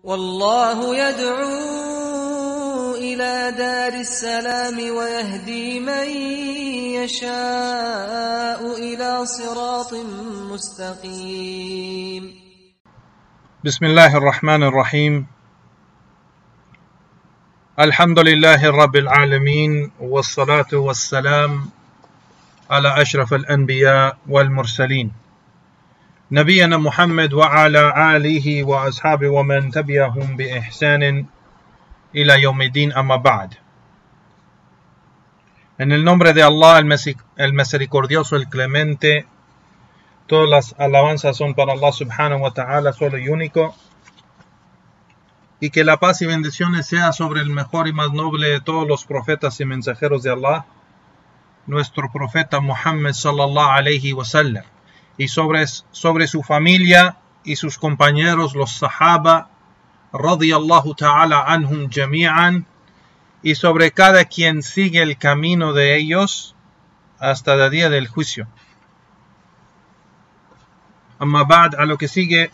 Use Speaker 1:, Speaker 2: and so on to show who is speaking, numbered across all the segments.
Speaker 1: والله يدعو إلى دار السلام ويهدي من يشاء إلى صراط مستقيم.
Speaker 2: بسم الله الرحمن الرحيم. الحمد لله رب العالمين، والصلاة والسلام على أشرف الأنبياء والمرسلين نبينا محمد وعلى آله وأصحابه ومن تبعهم بإحسان إلى يوم الدين. أما بعد. En el nombre de Allah, el misericordioso, el clemente, todas las alabanzas son para Allah subhanahu wa ta'ala, solo y único. Y que la paz y bendiciones sea sobre el mejor y más noble de todos los profetas y mensajeros de Allah, nuestro profeta Muhammad sallallahu alayhi wa sallam, y sobre su familia y sus compañeros, los sahaba, radiyallahu ta'ala anhum jami'an, y sobre cada quien sigue el camino de ellos hasta el día del juicio. Amma ba'd, a lo que sigue.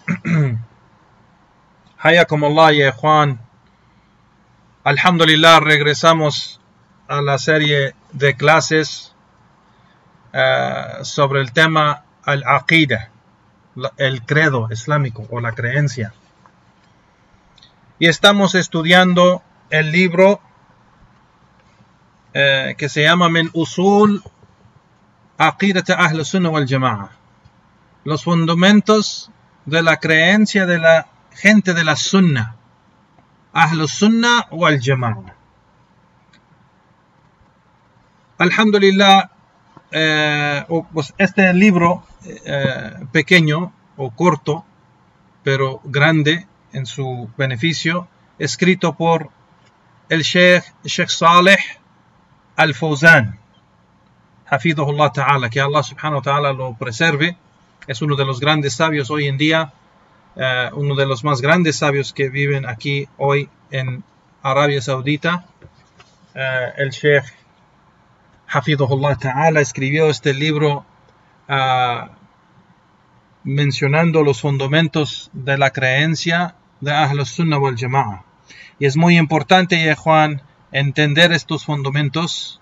Speaker 2: Hayakum Allah ya ikhwan. Alhamdulillah, regresamos a la serie de clases sobre el tema al-aqida, el credo islámico o la creencia. Y estamos estudiando el libro que se llama Min Usul Aqidat Ahl Sunnah wal Jama'a, los fundamentos de la creencia de la gente de la Sunnah, Ahl Sunnah wal Jama'a. Alhamdulillah, pues este libro pequeño o corto, pero grande en su beneficio, escrito por el Sheikh Saleh Al-Fawzan, Hafidhullah Ta'ala, que Allah subhanahu wa ta'ala lo preserve. Es uno de los grandes sabios hoy en día, uno de los más grandes sabios que viven aquí hoy en Arabia Saudita. El Sheikh Hafidhullah Ta'ala escribió este libro mencionando los fundamentos de la creencia de Ahl Sunnah wal Jama'a. Y es muy importante, ya Juan, entender estos fundamentos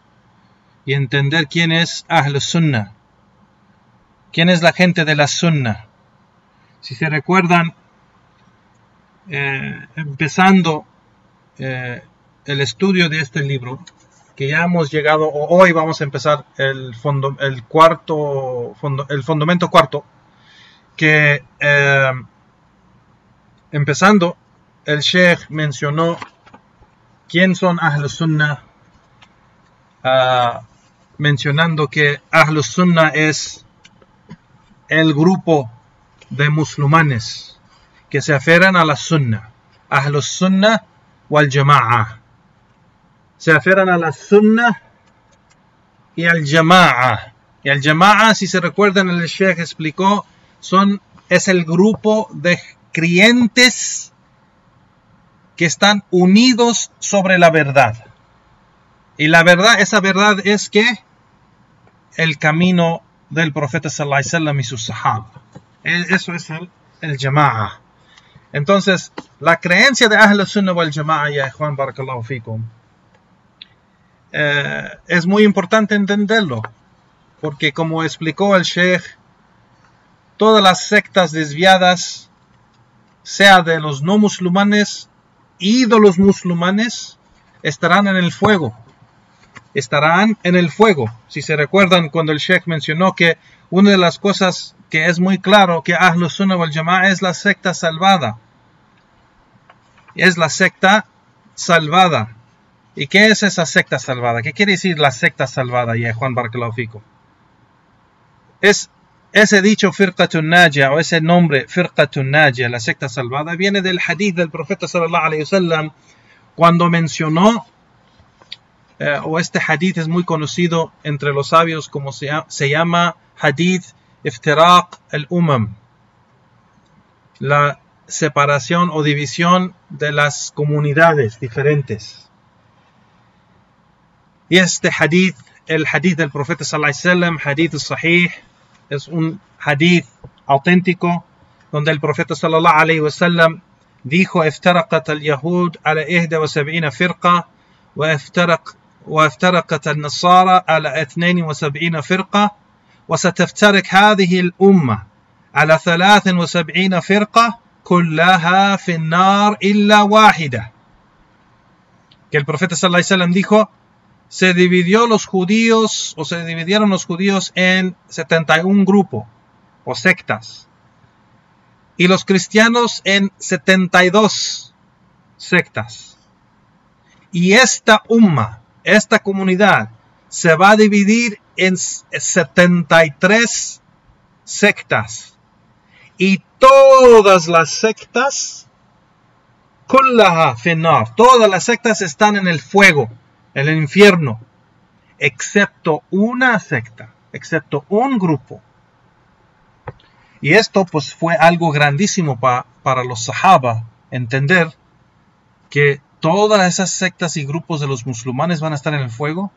Speaker 2: y entender quién es Ahl Sunnah, quién es la gente de la Sunnah. Si se recuerdan, empezando el estudio de este libro, que ya hemos llegado, hoy vamos a empezar el fundamento cuarto, que empezando, el Sheikh mencionó quién son Ahl Sunnah, mencionando que Ahl Sunnah es el grupo de musulmanes que se aferran a la Sunnah, Ahl Sunnah wal Jama'a. Se aferran a la Sunnah y al Jama'a. Y al Jama'a, si se recuerdan, el Sheikh explicó, es el grupo de creyentes que están unidos sobre la verdad. Y la verdad, esa verdad es que el camino del profeta sallallahu alaihi wasallam y sus sahaba. Eso es el Jama'a. Entonces, la creencia de Ahl Sunnah wal Jama'a, ya Juan, barakallahu fikum, es muy importante entenderlo, porque como explicó el Sheikh, todas las sectas desviadas, sea de los no musulmanes y de los musulmanes, estarán en el fuego. Estarán en el fuego. Si se recuerdan, cuando el Sheikh mencionó que una de las cosas que es muy claro que Ahl Sunnah wal Jama'a es la secta salvada. Es la secta salvada. ¿Y qué es esa secta salvada? ¿Qué quiere decir la secta salvada, ya Juan barakallahu fikum? Es ese dicho Firqatun Najia, o ese nombre Firqatun Najia, la secta salvada, viene del hadith del profeta sallallahu alayhi wasallam, cuando mencionó, o este hadith es muy conocido entre los sabios como se llama hadith Iftiraq al-Umam, la separación o división de las comunidades diferentes. Y este hadith, el hadith del profeta sallallahu alayhi wasallam, hadith sahih, es un hadith auténtico donde el profeta sallallahu alayhi wasallam dijo: افترقت اليهود على 71 فرقة وافترقت النصارى على 72 فرقة وستفترق هذه الأمة على 73 فرقة كلها في النار إلا واحدة. Que el profeta sallallahu alaihi wasallam dijo: se dividieron los judíos en 71 grupos o sectas, y los cristianos en 72 sectas. Y esta umma, esta comunidad, se va a dividir en 73 sectas. Y todas las sectas, kullaha finnar, todas las sectas están en el fuego, en el infierno, excepto una secta, excepto un grupo. Y esto pues fue algo grandísimo para los sahaba, entender que todas esas sectas y grupos de los musulmanes van a estar en el fuego.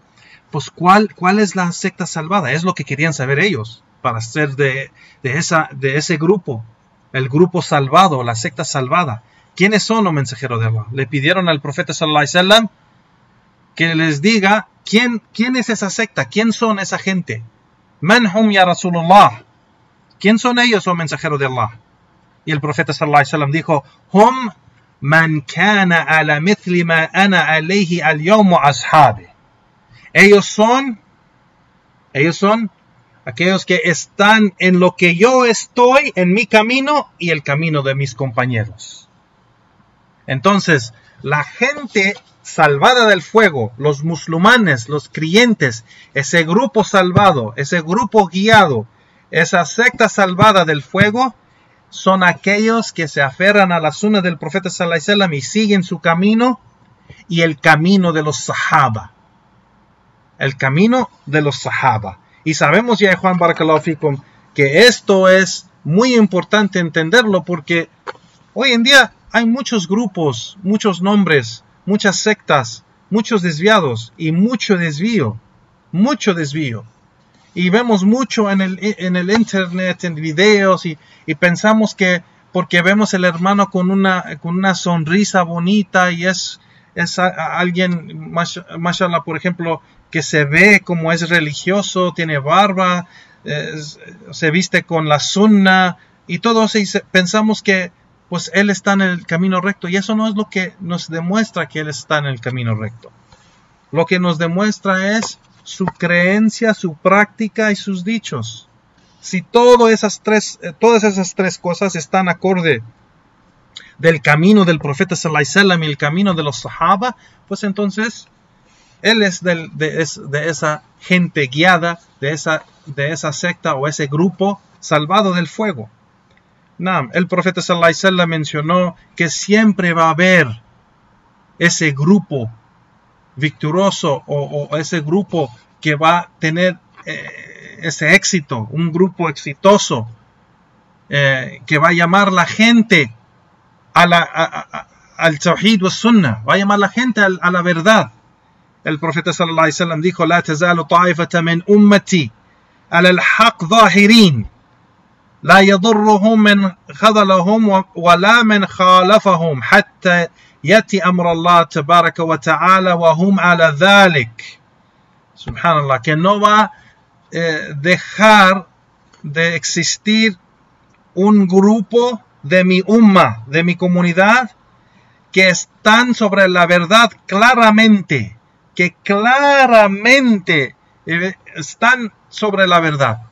Speaker 2: Pues ¿cuál es la secta salvada? Es lo que querían saber ellos, para ser de ese grupo, el grupo salvado, la secta salvada. ¿Quiénes son, oh mensajero de Allah? Le pidieron al profeta sallallahu alaihi wasallam que les diga quién es esa secta, quién son esa gente. Man hum ya Rasulullah. ¿Quién son ellos, oh mensajero de Allah? Y el profeta sallallahu alaihi wasallam dijo: hum man kana ala mithli ma ana alayhi al yawm ashabi. Ellos son aquellos que están en lo que yo estoy, en mi camino y el camino de mis compañeros. Entonces, la gente salvada del fuego, los musulmanes, los creyentes, ese grupo salvado, ese grupo guiado, esa secta salvada del fuego, son aquellos que se aferran a la sunna del profeta sallallahu alaihi wasallam y siguen su camino y el camino de los sahaba. El camino de los sahaba. Y sabemos ya, Juan Barakallahu Fikum, que esto es muy importante entenderlo, porque hoy en día hay muchos grupos, muchos nombres, muchas sectas, muchos desviados y mucho desvío. Y vemos mucho en el internet, en videos, y pensamos que porque vemos el hermano con una sonrisa bonita y es alguien, mashallah, por ejemplo, que se ve como es religioso, tiene barba, se viste con la sunna y todo eso, y pensamos que pues él está en el camino recto, y eso no es lo que nos demuestra que él está en el camino recto. Lo que nos demuestra es su creencia, su práctica y sus dichos. Si todas esas tres cosas están acorde del camino del profeta sallallahu alaihi wasallam y el camino de los sahaba, pues entonces él es de esa gente guiada, de esa secta o ese grupo salvado del fuego. El profeta sallallahu alaihi wasallam mencionó que siempre va a haber ese grupo victorioso o ese grupo que va a tener ese éxito, un grupo exitoso que va a llamar la gente al tawhid wa sunnah, va a llamar la gente a la verdad. El profeta sallallahu alaihi wasallam dijo: la tazalu ta'ifatan min ummati ala al-haq zahirin la yadurruhum man khadalahum wa la man khalafahum hatta yati amr Allah tabaraka wa ta'ala wa hum ala dhalik. Subhanallah, que no va a dejar de existir un grupo de mi umma, de mi comunidad, que están sobre la verdad claramente, que claramente están sobre la verdad.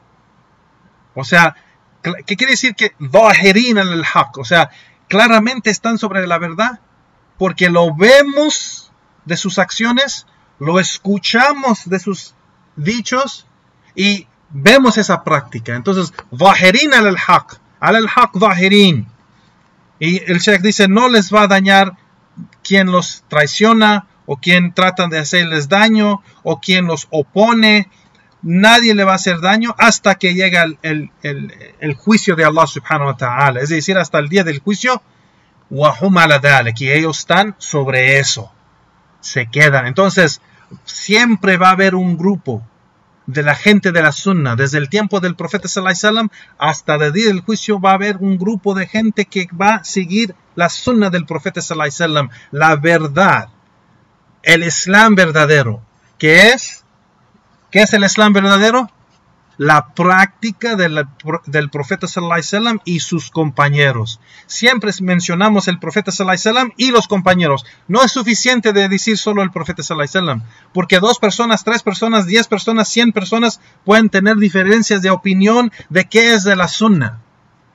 Speaker 2: O sea, ¿qué quiere decir que zahirin al-haq? O sea, claramente están sobre la verdad, porque lo vemos de sus acciones, lo escuchamos de sus dichos y vemos esa práctica. Entonces, zahirin al-haq zahirin. Y el Sheikh dice: no les va a dañar quien los traiciona, o quien trata de hacerles daño, o quien los opone. Nadie le va a hacer daño hasta que llega el juicio de Allah subhanahu wa ta'ala. Es decir, hasta el día del juicio. وَهُمْ عَلَى ذَلِكَ, y ellos están sobre eso. Se quedan. Entonces, siempre va a haber un grupo de la gente de la sunna. Desde el tiempo del profeta sallallahu alaihi wasallam hasta el día del juicio va a haber un grupo de gente que va a seguir la sunna del profeta sallallahu alaihi wasallam, la verdad, el Islam verdadero. ¿Qué es el Islam verdadero? La práctica del profeta sallallahu alaihi wasallam y sus compañeros. Siempre mencionamos el profeta sallallahu alaihi wasallam y los compañeros. No es suficiente de decir solo el profeta sallallahu alaihi wasallam, porque 2 personas, 3 personas, 10 personas, 100 personas pueden tener diferencias de opinión de qué es de la sunna.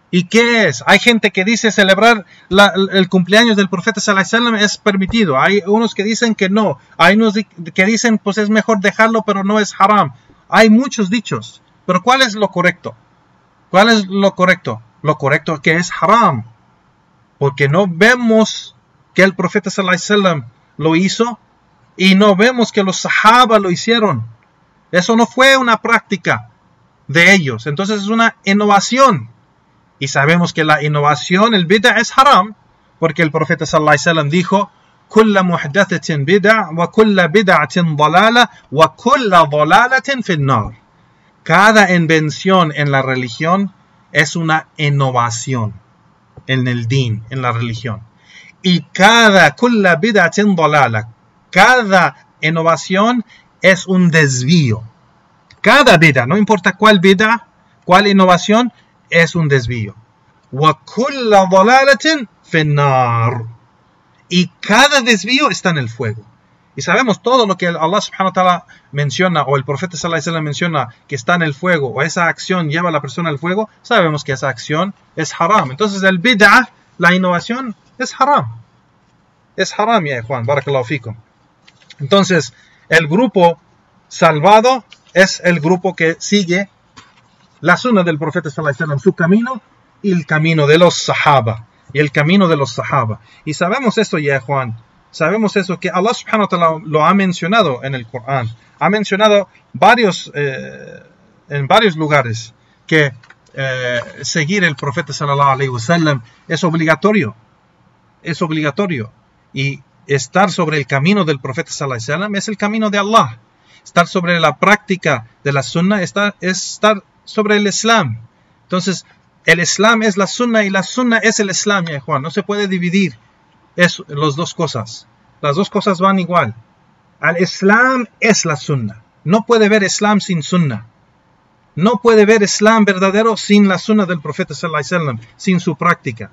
Speaker 2: ¿Y qué es? Hay gente que dice celebrar el cumpleaños del profeta sallallahu alaihi wasallam es permitido. Hay unos que dicen que no. Hay unos que dicen pues es mejor dejarlo, pero no es haram. Hay muchos dichos. Pero ¿cuál es lo correcto? ¿Cuál es lo correcto? Lo correcto es que es haram. Porque no vemos que el profeta sallallahu alaihi wasallam lo hizo y no vemos que los sahaba lo hicieron. Eso no fue una práctica de ellos. Entonces es una innovación. Y sabemos que la innovación, el bid'a, es haram. Porque el profeta sallallahu alaihi wasallam dijo: "Kulla muhdathatin bid'a wa kulla bid'atin dalala wa kulla dalalatin fin nar." Cada invención en la religión es una innovación en el din, en la religión. Y cada kulla bid'atin dalala, cada innovación es un desvío. Cada bid'a, no importa cuál bid'a, cuál innovación, es un desvío. Wa kulla dalalatin fin nar. Y cada desvío está en el fuego. Y sabemos todo lo que Allah subhanahu wa ta'ala menciona, o el profeta sallallahu alaihi wasallam menciona, que está en el fuego, o esa acción lleva a la persona al fuego, sabemos que esa acción es haram. Entonces el bid'ah, la innovación, es haram. Es haram, ya Juan, barakallahu fikum. Entonces, el grupo salvado es el grupo que sigue la sunna del profeta sallallahu alaihi wasallam, su camino y el camino de los sahaba. Y el camino de los sahaba. Y sabemos esto, ya Juan. Sabemos eso, que Allah subhanahu wa ta'ala lo ha mencionado en el Corán. Ha mencionado en varios lugares que seguir el profeta sallallahu alaihi wasallam es obligatorio. Es obligatorio. Y estar sobre el camino del profeta sallallahu alaihi wasallam es el camino de Allah. Estar sobre la práctica de la sunna es estar sobre el Islam. Entonces, el Islam es la sunna y la sunna es el Islam, ya Juan. No se puede dividir las dos cosas. Las dos cosas van igual. Al Islam es la sunna. No puede haber Islam sin sunna. No puede haber Islam verdadero sin la sunna del profeta sallallahu alaihi wasallam, sin su práctica.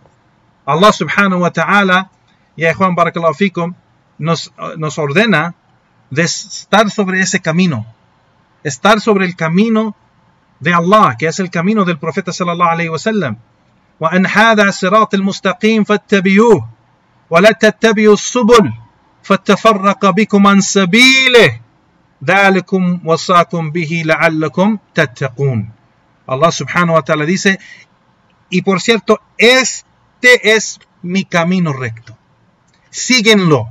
Speaker 2: Allah subhanahu wa ta'ala, ya Juan barakallahu fikum, nos ordena de estar sobre ese camino. Estar sobre el camino de Allah, que es el camino del profeta sallallahu alaihi wasallam. Wa an hadha siratal mustaqim fattabi'uhu wa la tattabi'us subul fatafarraqa bikum an sabilihi dhalikum wasaakum bihi la'allakum tattaqun. Allah subhanahu wa ta'ala dice: y por cierto, este es mi camino recto. Síguenlo.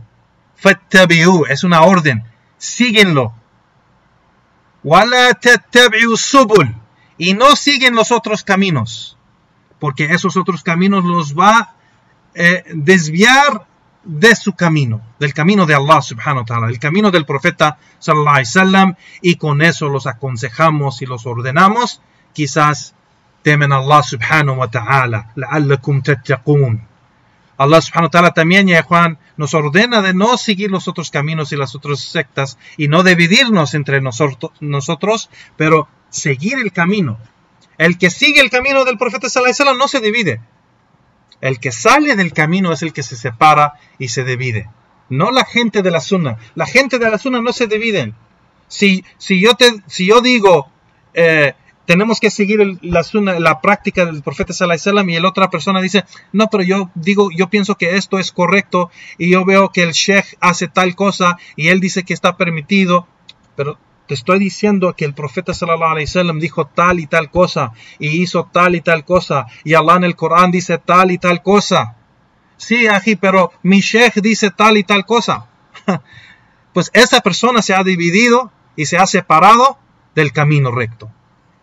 Speaker 2: Fattabi'uhu, es una orden. Síguenlo. وَلَا تَتَّبِعُوا السُّبُلَ, y no siguen los otros caminos, porque esos otros caminos los va a desviar de su camino, del camino de Allah subhanahu wa ta'ala, el camino del profeta sallallahu alaihi wasallam, y con eso los aconsejamos y los ordenamos, quizás temen a Allah subhanahu wa ta'ala, لَعَلَّكُمْ تَتَّقُونَ. Allah subhanahu wa ta'ala también, ya Juan, nos ordena de no seguir los otros caminos y las otras sectas y no dividirnos entre nosotros, pero seguir el camino. El que sigue el camino del profeta sallallahu alaihi wasallam no se divide. El que sale del camino es el que se separa y se divide. No la gente de la sunna. La gente de la sunna no se dividen. Si yo digo tenemos que seguir la sunna, la práctica del profeta sallallahu alaihi wasallam, y la otra persona dice: no, pero yo pienso que esto es correcto, y yo veo que el sheikh hace tal cosa y él dice que está permitido, pero te estoy diciendo que el profeta sallallahu alaihi wasallam dijo tal y tal cosa y hizo tal y tal cosa, y Allah en el Corán dice tal y tal cosa. Sí, ají, pero mi sheikh dice tal y tal cosa. Pues esa persona se ha dividido y se ha separado del camino recto.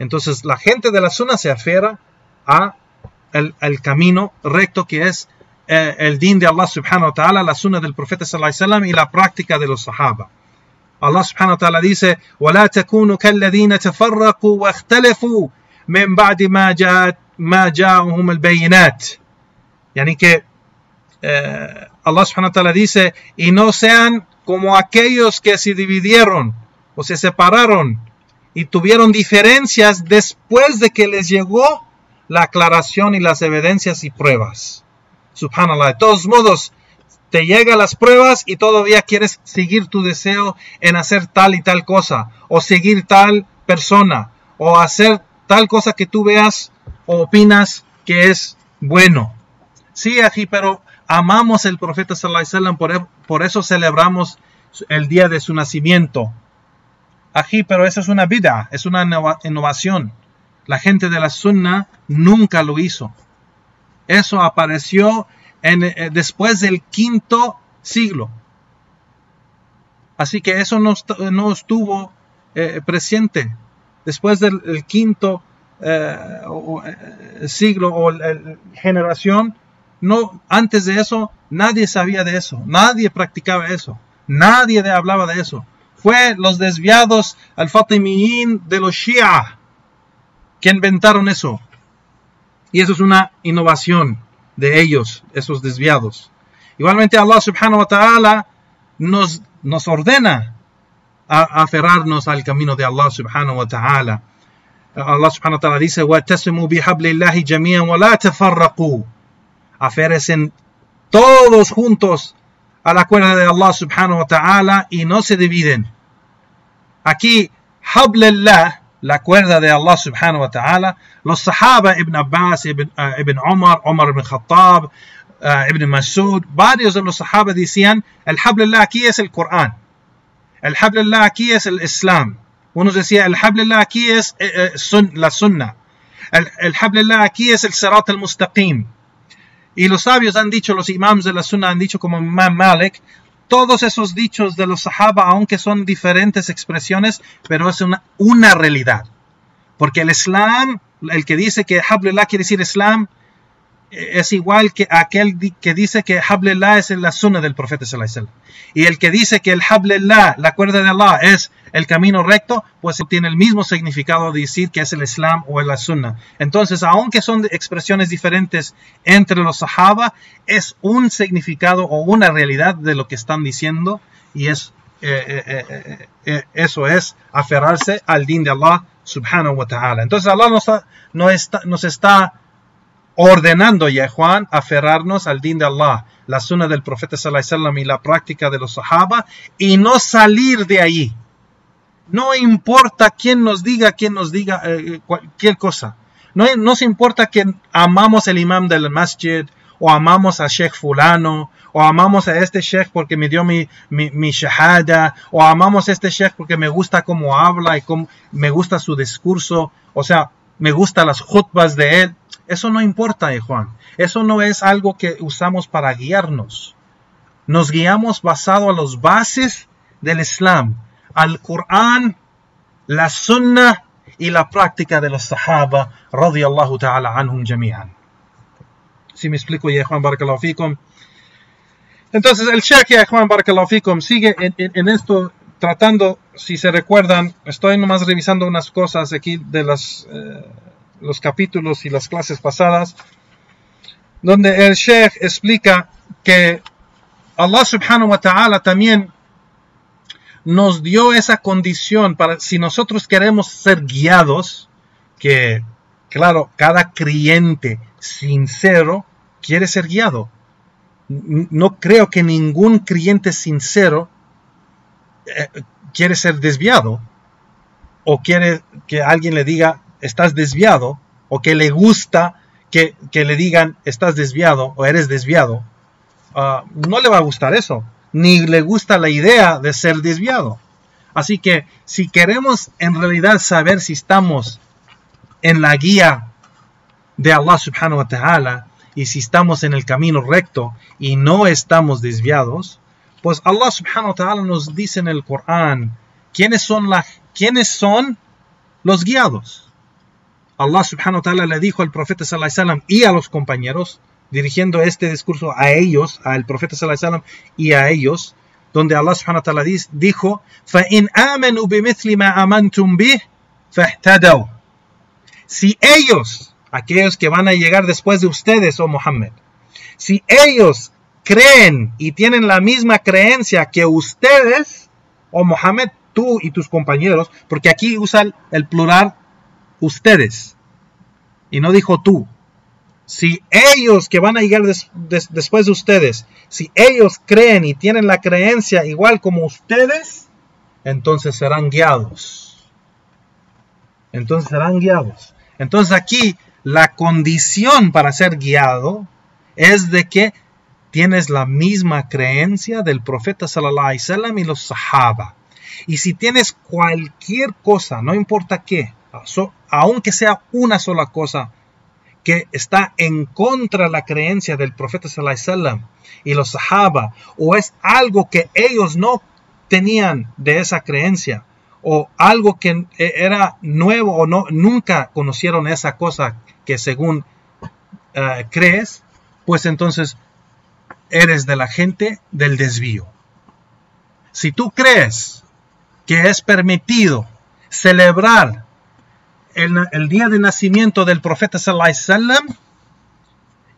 Speaker 2: Entonces la gente de la sunna se aferra al camino recto, que es el din de Allah subhanahu wa ta'ala, la sunna del profeta sallallahu alaihi wasallam y la práctica de los sahaba. Allah subhanahu wa ta'ala dice, وَلَا تَكُونُوا كَالَّذِينَ تَفَرَّقُوا وَاخْتَلَفُوا مِنْ بَعْدِ مَا جَاءَهُمُ الْبَيِّنَاتِ. Yani que Allah subhanahu wa ta'ala dice, y no sean como aquellos que se dividieron o se separaron y tuvieron diferencias después de que les llegó la aclaración y las evidencias y pruebas. Subhanallah. De todos modos, te llegan las pruebas y todavía quieres seguir tu deseo en hacer tal y tal cosa, o seguir tal persona, o hacer tal cosa que tú veas o opinas que es bueno. Sí, aquí, pero amamos el profeta sallallahu alaihi wasallam, por eso celebramos el día de su nacimiento. Aquí, pero eso es una bid'a, es una innovación. La gente de la Sunna nunca lo hizo. Eso apareció después del V siglo. Así que eso no estuvo presente. Después del V siglo o generación, no, antes de eso nadie sabía de eso, nadie practicaba eso, nadie hablaba de eso. Fue los desviados al-Fatimiyin de los Shia que inventaron eso. Y eso es una innovación de ellos, esos desviados. Igualmente Allah subhanahu wa ta'ala nos ordena a aferrarnos al camino de Allah subhanahu wa ta'ala. Allah subhanahu wa ta'ala dice, وَاتَّسِمُوا بِحَبْلِ اللَّهِ جَمِيعًا وَلَا تَفَرَّقُوا. Aférrense todos juntos a la cuerda de Allah subhanahu wa ta'ala y no se dividen. Aquí, Hablillah, la cuerda de Allah subhanahu wa ta'ala, los sahaba, Ibn Abbas, Ibn Umar, Umar ibn Khattab, Ibn Masud, varios de los sahaba decían, el Hablillah aquí es el Corán, el Hablillah aquí es el Islam. Unos decían, el Hablillah aquí es la Sunnah, el Hablillah aquí es el Sirat al-Mustaqim. Y los sabios han dicho, los imams de la Sunnah han dicho, como Imam Malik, todos esos dichos de los sahaba, aunque son diferentes expresiones, pero es una realidad. Porque el Islam, el que dice que Hablillah quiere decir Islam, es igual que aquel que dice que Hablillah es la Sunnah del profeta sallallahu alaihi wasallam. Y el que dice que el Hablillah, la cuerda de Allah, es el camino recto, pues tiene el mismo significado de decir que es el Islam o la Sunnah. Entonces, aunque son expresiones diferentes entre los sahaba, es un significado o una realidad de lo que están diciendo, y eso es aferrarse al din de Allah subhanahu wa ta'ala. Entonces Allah nos está ordenando, ya Juan, aferrarnos al din de Allah, la Sunnah del profeta sallallahu alaihi wasallam y la práctica de los sahaba, y no salir de ahí. No importa quién nos diga cualquier cosa. No nos importa que amamos el imam del masjid, o amamos a Sheikh fulano, o amamos a este Sheikh porque me dio mi shahada, o amamos a este Sheikh porque me gusta cómo habla y me gusta su discurso, o sea, me gustan las khutbas de él. Eso no importa, Juan. Eso no es algo que usamos para guiarnos. Nos guiamos basado a las bases del Islam, al Corán, la Sunnah y la práctica de los Sahaba, radiyallahu ta'ala anhum jami'an. Si me explico, ya Juan, barakallahu fikum. Entonces el Sheikh, ya Juan, barakallahu fikum, sigue en esto tratando, si se recuerdan, estoy nomás revisando unas cosas aquí de los capítulos y las clases pasadas, donde el Sheikh explica que Allah subhanahu wa ta'ala también nos dio esa condición para, si nosotros queremos ser guiados, que claro, cada creyente sincero quiere ser guiado. No creo que ningún creyente sincero quiere ser desviado, o quiere que alguien le diga estás desviado, o que le gusta que le digan estás desviado o eres desviado. No le va a gustar eso, ni le gusta la idea de ser desviado. Así que si queremos en realidad saber si estamos en la guía de Allah subhanahu wa ta'ala, y si estamos en el camino recto y no estamos desviados, pues Allah subhanahu wa ta'ala nos dice en el Corán quiénes son los guiados. Allah subhanahu wa ta'ala le dijo al profeta sallallahu alaihi wasallam y a los compañeros, dirigiendo este discurso a ellos, al profeta sallallahu alaihi wasallam y a ellos, donde Allah subhanahu wa ta'ala dijo, فَإِنْ آمَنُوا بِمِثْلِ مَا آمَنْتُمْ بِهِ فَاهْتَدَوْا. Si ellos, aquellos que van a llegar después de ustedes, oh Muhammad, si ellos creen y tienen la misma creencia que ustedes, oh Muhammad, tú y tus compañeros, porque aquí usa el plural ustedes, y no dijo tú. Si ellos que van a llegar después de ustedes, si ellos creen y tienen la creencia igual como ustedes, entonces serán guiados. Entonces serán guiados. Entonces aquí la condición para ser guiado es de que tienes la misma creencia del profeta sallallahu alaihi wasallam y los sahaba. Y si tienes cualquier cosa, no importa qué, aunque sea una sola cosa, que está en contra de la creencia del profeta sallallahu alaihi wasallam y los sahaba, o es algo que ellos no tenían de esa creencia, o algo que era nuevo o no, nunca conocieron esa cosa que según crees, pues entonces eres de la gente del desvío. Si tú crees que es permitido celebrar el día de nacimiento del profeta sallallahu alaihi wasallam,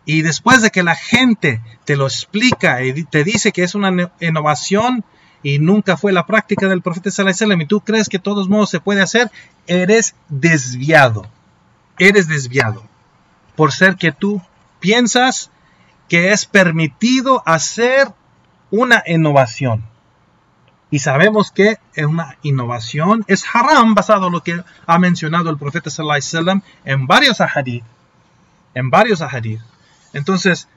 Speaker 2: y después de que la gente te lo explica y te dice que es una innovación y nunca fue la práctica del profeta sallallahu alaihi wasallam, y tú crees que de todos modos se puede hacer, eres desviado. Eres desviado por ser que tú piensas que es permitido hacer una innovación. Y sabemos que una innovación es haram, basado en lo que ha mencionado el profeta sallallahu alaihi wasallam en varios ahadith. Entonces,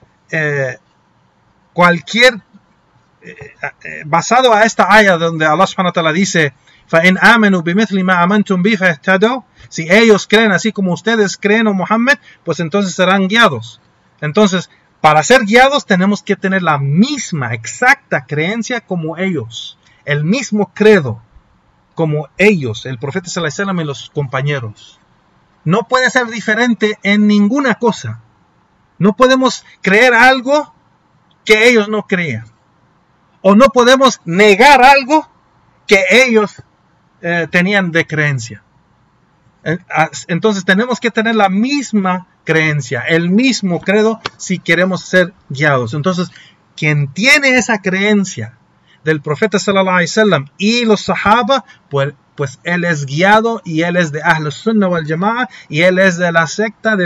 Speaker 2: basado a esta ayah donde Allah subhanahu wa ta'ala dice, فَإِنْ آمَنُوا بِمِثْلِ مَا آمَنْتُمْ بِهِ فَاهْتَدَوْا, si ellos creen así como ustedes creen, oh Muhammad, pues entonces serán guiados. Entonces, para ser guiados tenemos que tener la misma exacta creencia como ellos, el mismo credo como ellos, el profeta sallallahu alaihi wasallam y los compañeros. No puede ser diferente en ninguna cosa. No podemos creer algo que ellos no crean, o no podemos negar algo que ellos tenían de creencia. Entonces tenemos que tener la misma creencia, el mismo credo, si queremos ser guiados. Entonces, quien tiene esa creencia del profeta sallallahu alaihi wasallam y los sahaba, pues él es guiado, y él es de Ahl Sunnah wal Jama'a, y él es de la secta,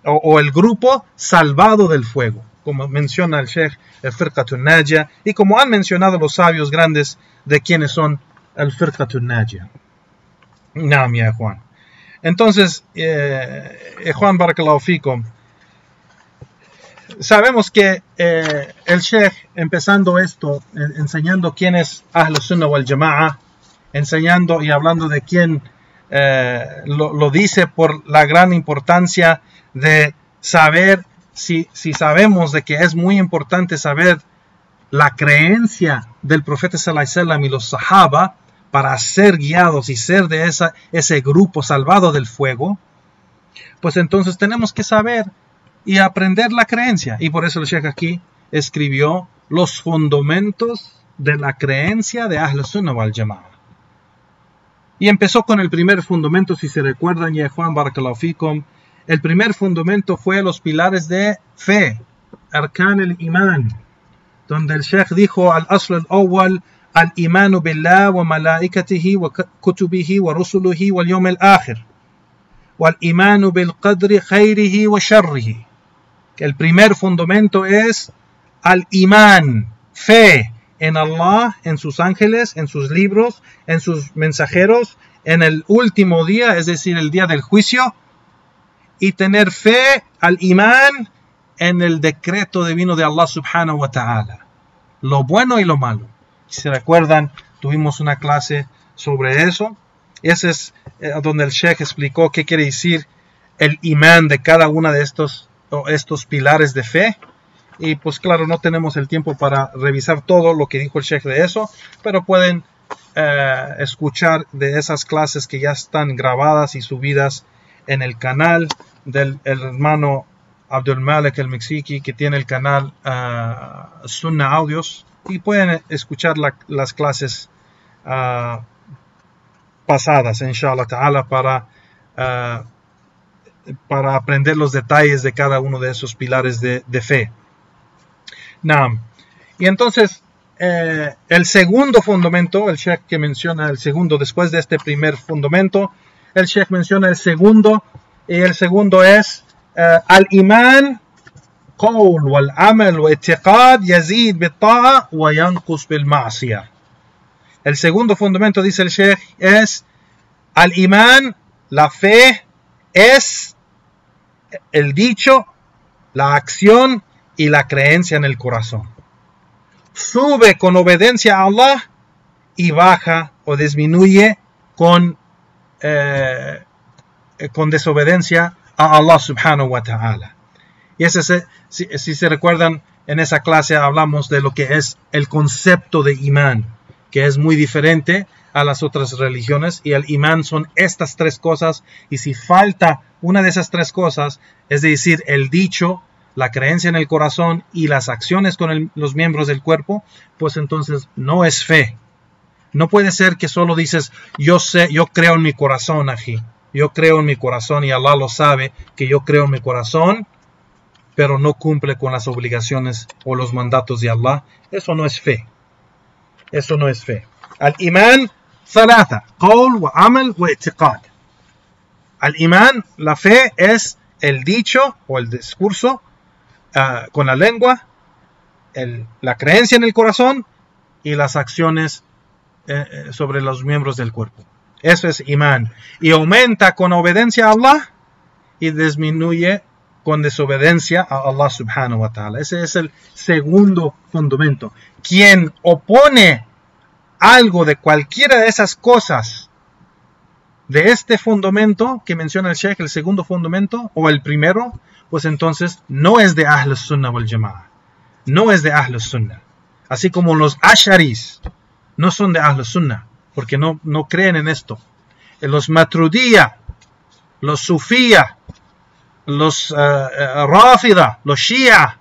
Speaker 2: o el grupo salvado del fuego, como menciona el Sheikh el Firqatun Najia, y como han mencionado los sabios grandes de quienes son el Firqatun Najia. Naam ya Juan. Entonces, Juan, barakallahu fikum, sabemos que el Sheikh, empezando esto, enseñando quién es Ahl Sunnah wal Jama'a, enseñando y hablando de quién lo dice por la gran importancia de saber, si sabemos de que es muy importante saber la creencia del profeta sallallahu alaihi wasallam y los sahaba para ser guiados y ser de ese grupo salvado del fuego, pues entonces tenemos que saber y aprender la creencia. Y por eso el Sheikh aquí escribió los fundamentos de la creencia de Ahl Sunnah wal Jama'a. Y empezó con el primer fundamento, si se recuerdan, ya Juan, barakallahu fikum. El primer fundamento fue los pilares de fe, Arkan al-Iman, donde el Sheikh dijo al-Asl al-Awwal, al-Imanu billah wa malaikatihi wa kutubihi wa rusuluhi wal yawm al-akhir, wal-Imanu bil qadri khayrihi wa sharrihi. El primer fundamento es al-Iman, fe en Allah, en sus ángeles, en sus libros, en sus mensajeros, en el último día, es decir, el día del juicio, y tener fe al imán en el decreto divino de Allah subhanahu wa ta'ala, lo bueno y lo malo. Si se recuerdan, tuvimos una clase sobre eso. Ese es donde el Sheikh explicó qué quiere decir el imán de cada una de estos pilares de fe. Y pues claro, no tenemos el tiempo para revisar todo lo que dijo el Sheikh de eso, pero pueden escuchar de esas clases que ya están grabadas y subidas en el canal del hermano Abdul Malik al-Meksiki, que tiene el canal Sunna Audios, y pueden escuchar las clases pasadas, inshallah ta'ala, para aprender los detalles de cada uno de esos pilares de fe. Naam. Y entonces, el segundo fundamento, el Sheikh que menciona el segundo, después de este primer fundamento, el Sheikh menciona el segundo, y el segundo es al-iman qawl wal-amal wa i'tiqad yazid bit-ta'a wa yanqus bil-ma'siyah. El segundo fundamento, dice el Sheikh, es al-iman, la fe, es el dicho, la acción y la creencia en el corazón. Sube con obediencia a Allah y baja o disminuye con desobediencia a Allah subhanahu wa ta'ala. Y ese, si se recuerdan, en esa clase hablamos de lo que es el concepto de imán, que es muy diferente a las otras religiones, y el imán son estas tres cosas, y si falta una de esas tres cosas, es decir, el dicho, la creencia en el corazón y las acciones con los miembros del cuerpo, pues entonces no es fe. No puede ser que solo dices, yo creo en mi corazón, ají. Yo creo en mi corazón y Allah lo sabe que yo creo en mi corazón, pero no cumple con las obligaciones o los mandatos de Allah. Eso no es fe. Eso no es fe. Al-imán, thalatha, qawl wa amal wa i'tiqad. Al-imán, la fe, es el dicho o el discurso con la lengua, la creencia en el corazón y las acciones sobre los miembros del cuerpo. Eso es imán. Y aumenta con obediencia a Allah y disminuye con desobediencia a Allah subhanahu wa ta'ala. Ese es el segundo fundamento. Quien opone algo de cualquiera de esas cosas de este fundamento que menciona el Sheikh, el segundo fundamento o el primero, pues entonces no es de Ahlus Sunnah wal Jama'ah. No es de Ahlus Sunnah. Así como los Asharis no son de Ahlus Sunnah, porque no creen en esto. Los Maturidiyya, los Sufiyya, los Rafida, los Shia,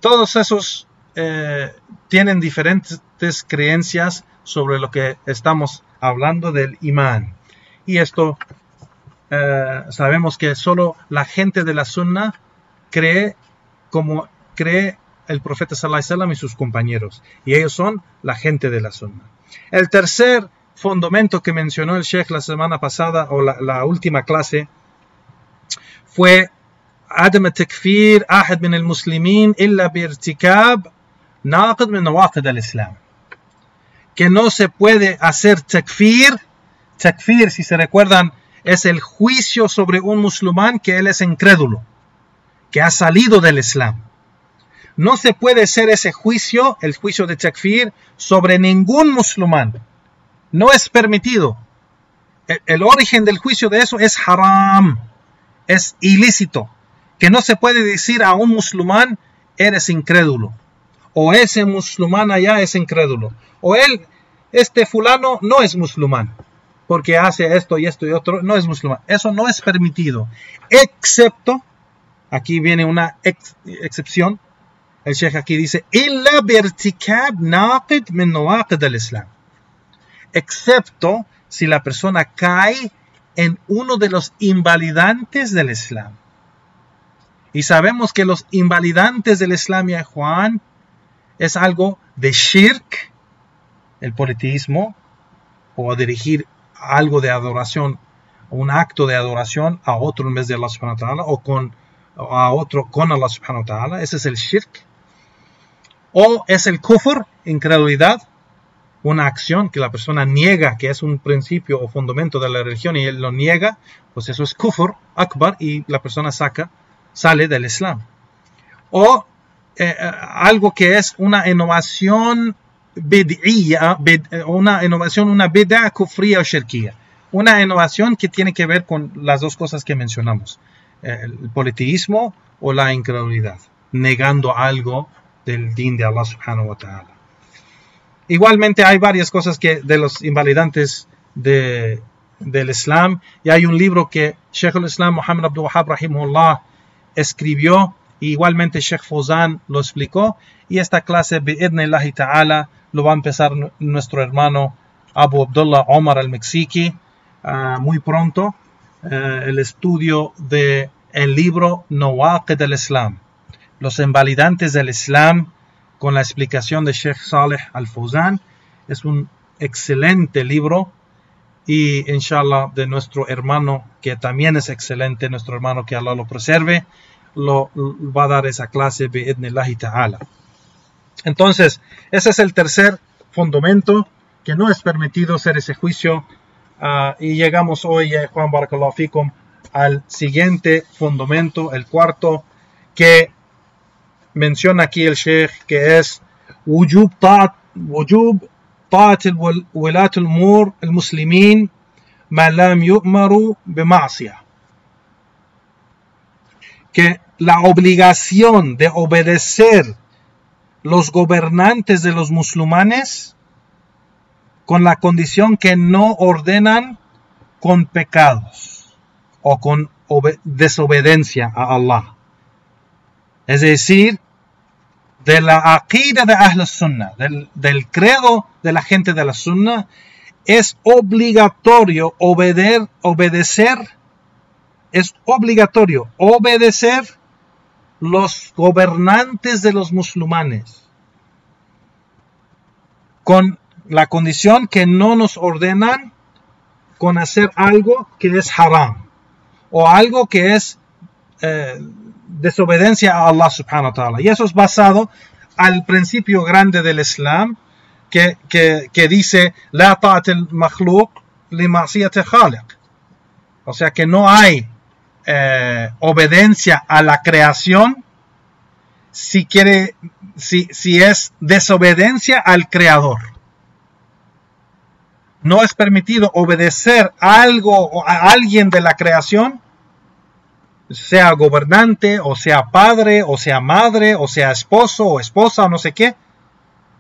Speaker 2: todos esos tienen diferentes creencias sobre lo que estamos hablando del imán. Y esto sabemos que solo la gente de la Sunna cree como cree el profeta sallallahu alaihi wasallam y sus compañeros, y ellos son la gente de la Sunna. El tercer fundamento que mencionó el Sheikh la semana pasada, o la última clase, fue عدم تكفير أحد من المسلمين إلا بارتكاب ناقض من نواقض الإسلام. Que no se puede hacer takfir. Takfir, si se recuerdan, es el juicio sobre un musulmán que él es incrédulo, que ha salido del Islam. No se puede hacer ese juicio, el juicio de takfir, sobre ningún musulmán. No es permitido. El origen del juicio de eso es haram, es ilícito. Que no se puede decir a un musulmán, eres incrédulo, o ese musulmán allá es incrédulo, o este fulano no es musulmán, porque hace esto y esto y otro, no es musulmán. Eso no es permitido, excepto, aquí viene una excepción, el Sheikh aquí dice, illa birtikab naqid min nawaqid al-Islam, excepto si la persona cae en uno de los invalidantes del Islam. Y sabemos que los invalidantes del Islam, ya Juan, es algo de shirk, el politeísmo, o dirigir algo de adoración, un acto de adoración a otro en vez de Allah subhanahu wa ta'ala, o a otro con Allah subhanahu wa ta'ala. Ese es el shirk. O es el kufr, incredulidad, una acción que la persona niega, que es un principio o fundamento de la religión, y él lo niega, pues eso es kufr akbar, y la persona sale del Islam. O algo que es una innovación bid'iyya, una bid'a kufriya o shirkiya. Una innovación que tiene que ver con las dos cosas que mencionamos. El politeísmo o la incredulidad. Negando algo del din de Allah subhanahu wa ta'ala. Igualmente hay varias cosas de los invalidantes del Islam. Y hay un libro que Sheikh al-Islam Muhammad Abdul Wahhab rahimahullah escribió, y igualmente Sheikh Fawzan lo explicó, y esta clase, bi'idhnillahi ta'ala, lo va a empezar nuestro hermano Abu Abdullah Omar al-Meksiki muy pronto, el estudio del libro Nawaqid al-Islam, los invalidantes del Islam, con la explicación de Sheikh Saleh al-Fawzan. Es un excelente libro, y inshallah de nuestro hermano, que también es excelente, nuestro hermano, que Allah lo preserve, lo va a dar esa clase bi'idhnillahi ta'ala. Entonces, ese es el tercer fundamento, que no es permitido hacer ese juicio. Y llegamos hoy, Juan Barakallahu Fikum, al siguiente fundamento, el cuarto, que menciona aquí el Sheikh, que es wujub ta'at al-wilat al-umur al-muslimin ma lam yu'maru bima'siyah, que la obligación de obedecer los gobernantes de los musulmanes con la condición que no ordenan con pecados o con desobediencia a Allah. Es decir, de la aqida de Ahl Sunnah, del credo de la gente de la Sunnah, es obligatorio obedecer los gobernantes de los musulmanes, con la condición que no nos ordenan con hacer algo que es haram o algo que es desobediencia a Allah subhanahu wa ta'ala. Y eso es basado al principio grande del Islam, que dice la ta'at al-makhluq li ma'siyat al-khaliq. O sea que no hay obediencia a la creación si es desobediencia al creador. No es permitido obedecer algo o a alguien de la creación, sea gobernante, o sea padre, o sea madre, o sea esposo o esposa, o no sé qué.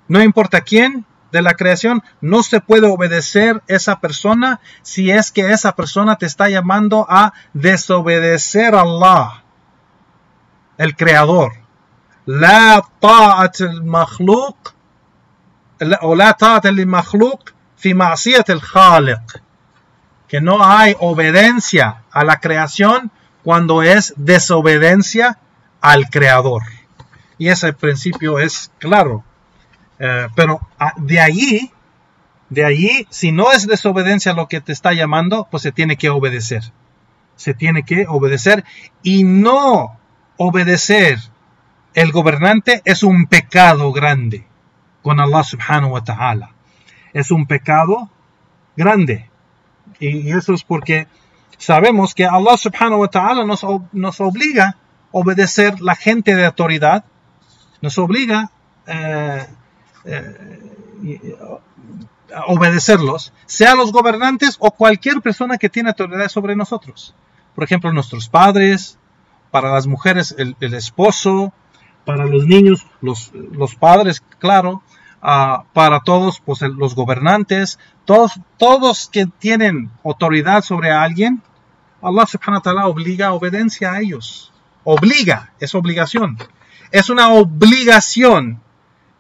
Speaker 2: No importa quién de la creación, no se puede obedecer esa persona si es que esa persona te está llamando a desobedecer a Allah, el creador. La ta'at al-makhluq o la ta'at al-makhluq fi ma'siyat al-khaliq, que no hay obediencia a la creación cuando es desobediencia al creador. Y ese principio es claro. Pero de allí, si no es desobediencia a lo que te está llamando, pues se tiene que obedecer. Se tiene que obedecer, y no obedecer el gobernante es un pecado grande con Allah subhanahu wa ta'ala. Es un pecado grande. Y eso es porque sabemos que Allah subhanahu wa ta'ala nos obliga a obedecer la gente de autoridad, nos obliga a obedecerlos, sea los gobernantes o cualquier persona que tiene autoridad sobre nosotros. Por ejemplo, nuestros padres, para las mujeres el esposo, para los niños los padres, claro, para todos pues los gobernantes, todos que tienen autoridad sobre alguien, Allah subhanahu wa ta'ala obliga a obediencia a ellos. Obliga, es obligación. Es una obligación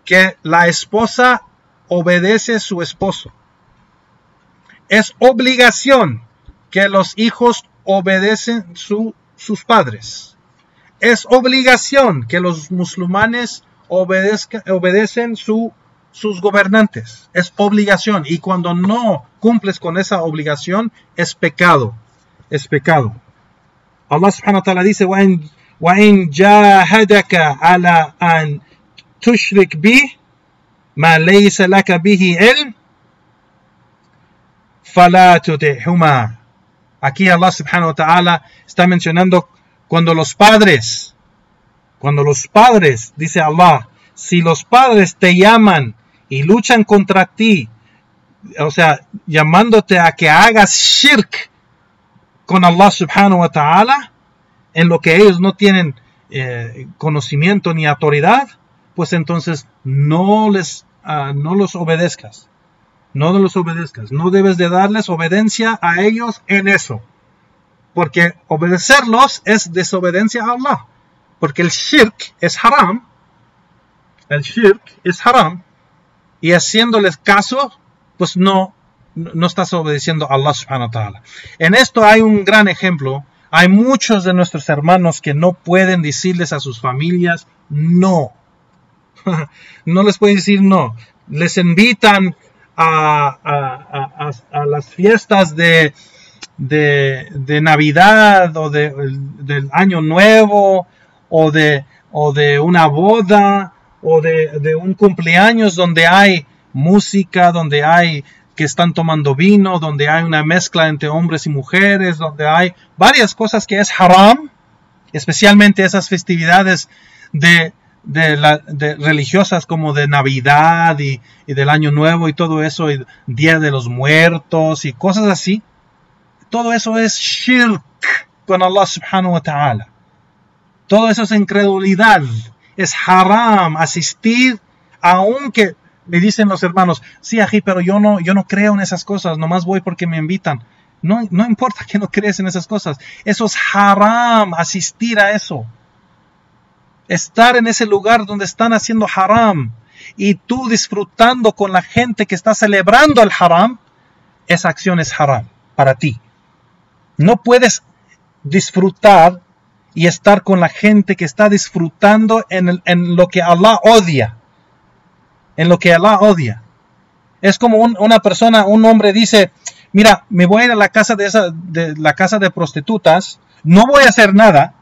Speaker 2: que la esposa obedece a su esposo. Es obligación que los hijos obedecen sus padres. Es obligación que los musulmanes obedecen sus gobernantes. Es obligación. Y cuando no cumples con esa obligación, es pecado. Es pecado. Allah subhanahu wa ta'ala dice: وَإِنْ جَاهَدَكَ عَلَىٰ أَنْ تُشْرِكْ بِهِ مَا لَيْسَ لَكَ بِهِ عِلْمٌ فَلَا تُطِعْهُمَا. Aquí Allah subhanahu wa ta'ala está mencionando cuando los padres, dice Allah, si los padres te llaman y luchan contra ti, o sea, llamándote a que hagas shirk con Allah subhanahu wa ta'ala, en lo que ellos no tienen conocimiento ni autoridad, pues entonces no los obedezcas. No los obedezcas. No debes de darles obediencia a ellos en eso. Porque obedecerlos es desobediencia a Allah. Porque el shirk es haram. El shirk es haram. Y haciéndoles caso, pues no estás obedeciendo a Allah subhanahu wa ta'ala. En esto hay un gran ejemplo. Hay muchos de nuestros hermanos que no pueden decirles a sus familias no. No les pueden decir no. Les invitan a las fiestas de Navidad o del Año Nuevo o de una boda o de un cumpleaños donde hay música, donde hay que están tomando vino, donde hay una mezcla entre hombres y mujeres, donde hay varias cosas que es haram, especialmente esas festividades religiosas como de Navidad y del Año Nuevo y todo eso, y Día de los Muertos y cosas así. Todo eso es shirk con Allah subhanahu wa ta'ala. Todo eso es incredulidad. Es haram asistir, aunque me dicen los hermanos, sí, ají, pero yo no creo en esas cosas, nomás voy porque me invitan. No importa que no crees en esas cosas. Eso es haram, asistir a eso. Estar en ese lugar donde están haciendo haram y tú disfrutando con la gente que está celebrando el haram, esa acción es haram para ti. No puedes disfrutar y estar con la gente que está disfrutando en lo que Allah odia. En lo que Allah odia. Es como una persona, un hombre dice, mira, me voy a ir a la casa la casa de prostitutas, no voy a hacer nada,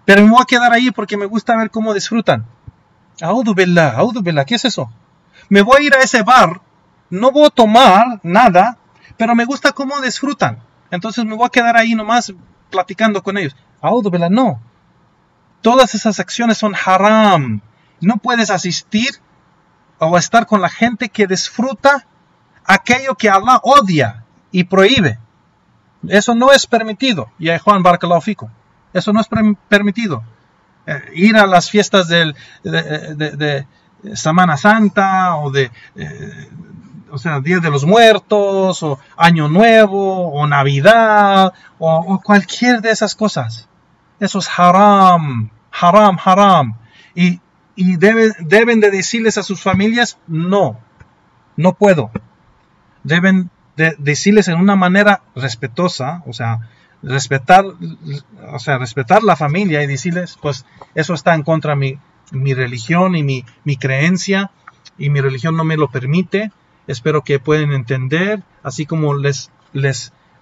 Speaker 2: pero me voy a quedar ahí porque me gusta ver cómo disfrutan. A'udhu billah, ¿qué es eso? Me voy a ir a ese bar, no voy a tomar nada, pero me gusta cómo disfrutan. Entonces me voy a quedar ahí nomás platicando con ellos. A'udhu billah, no. Todas esas acciones son haram. No puedes asistir o estar con la gente que disfruta aquello que Allah odia y prohíbe. Eso no es permitido. Ya Juan Barakallahu Fikum. Eso no es permitido. Ir a las fiestas de Semana Santa o Día de los Muertos o Año Nuevo o Navidad o cualquier de esas cosas. Eso es haram. Y deben de decirles a sus familias, no puedo. Deben de decirles en una manera respetuosa, respetar la familia y decirles, pues eso está en contra de mi religión y mi creencia, y mi religión no me lo permite. Espero que puedan entender, así como les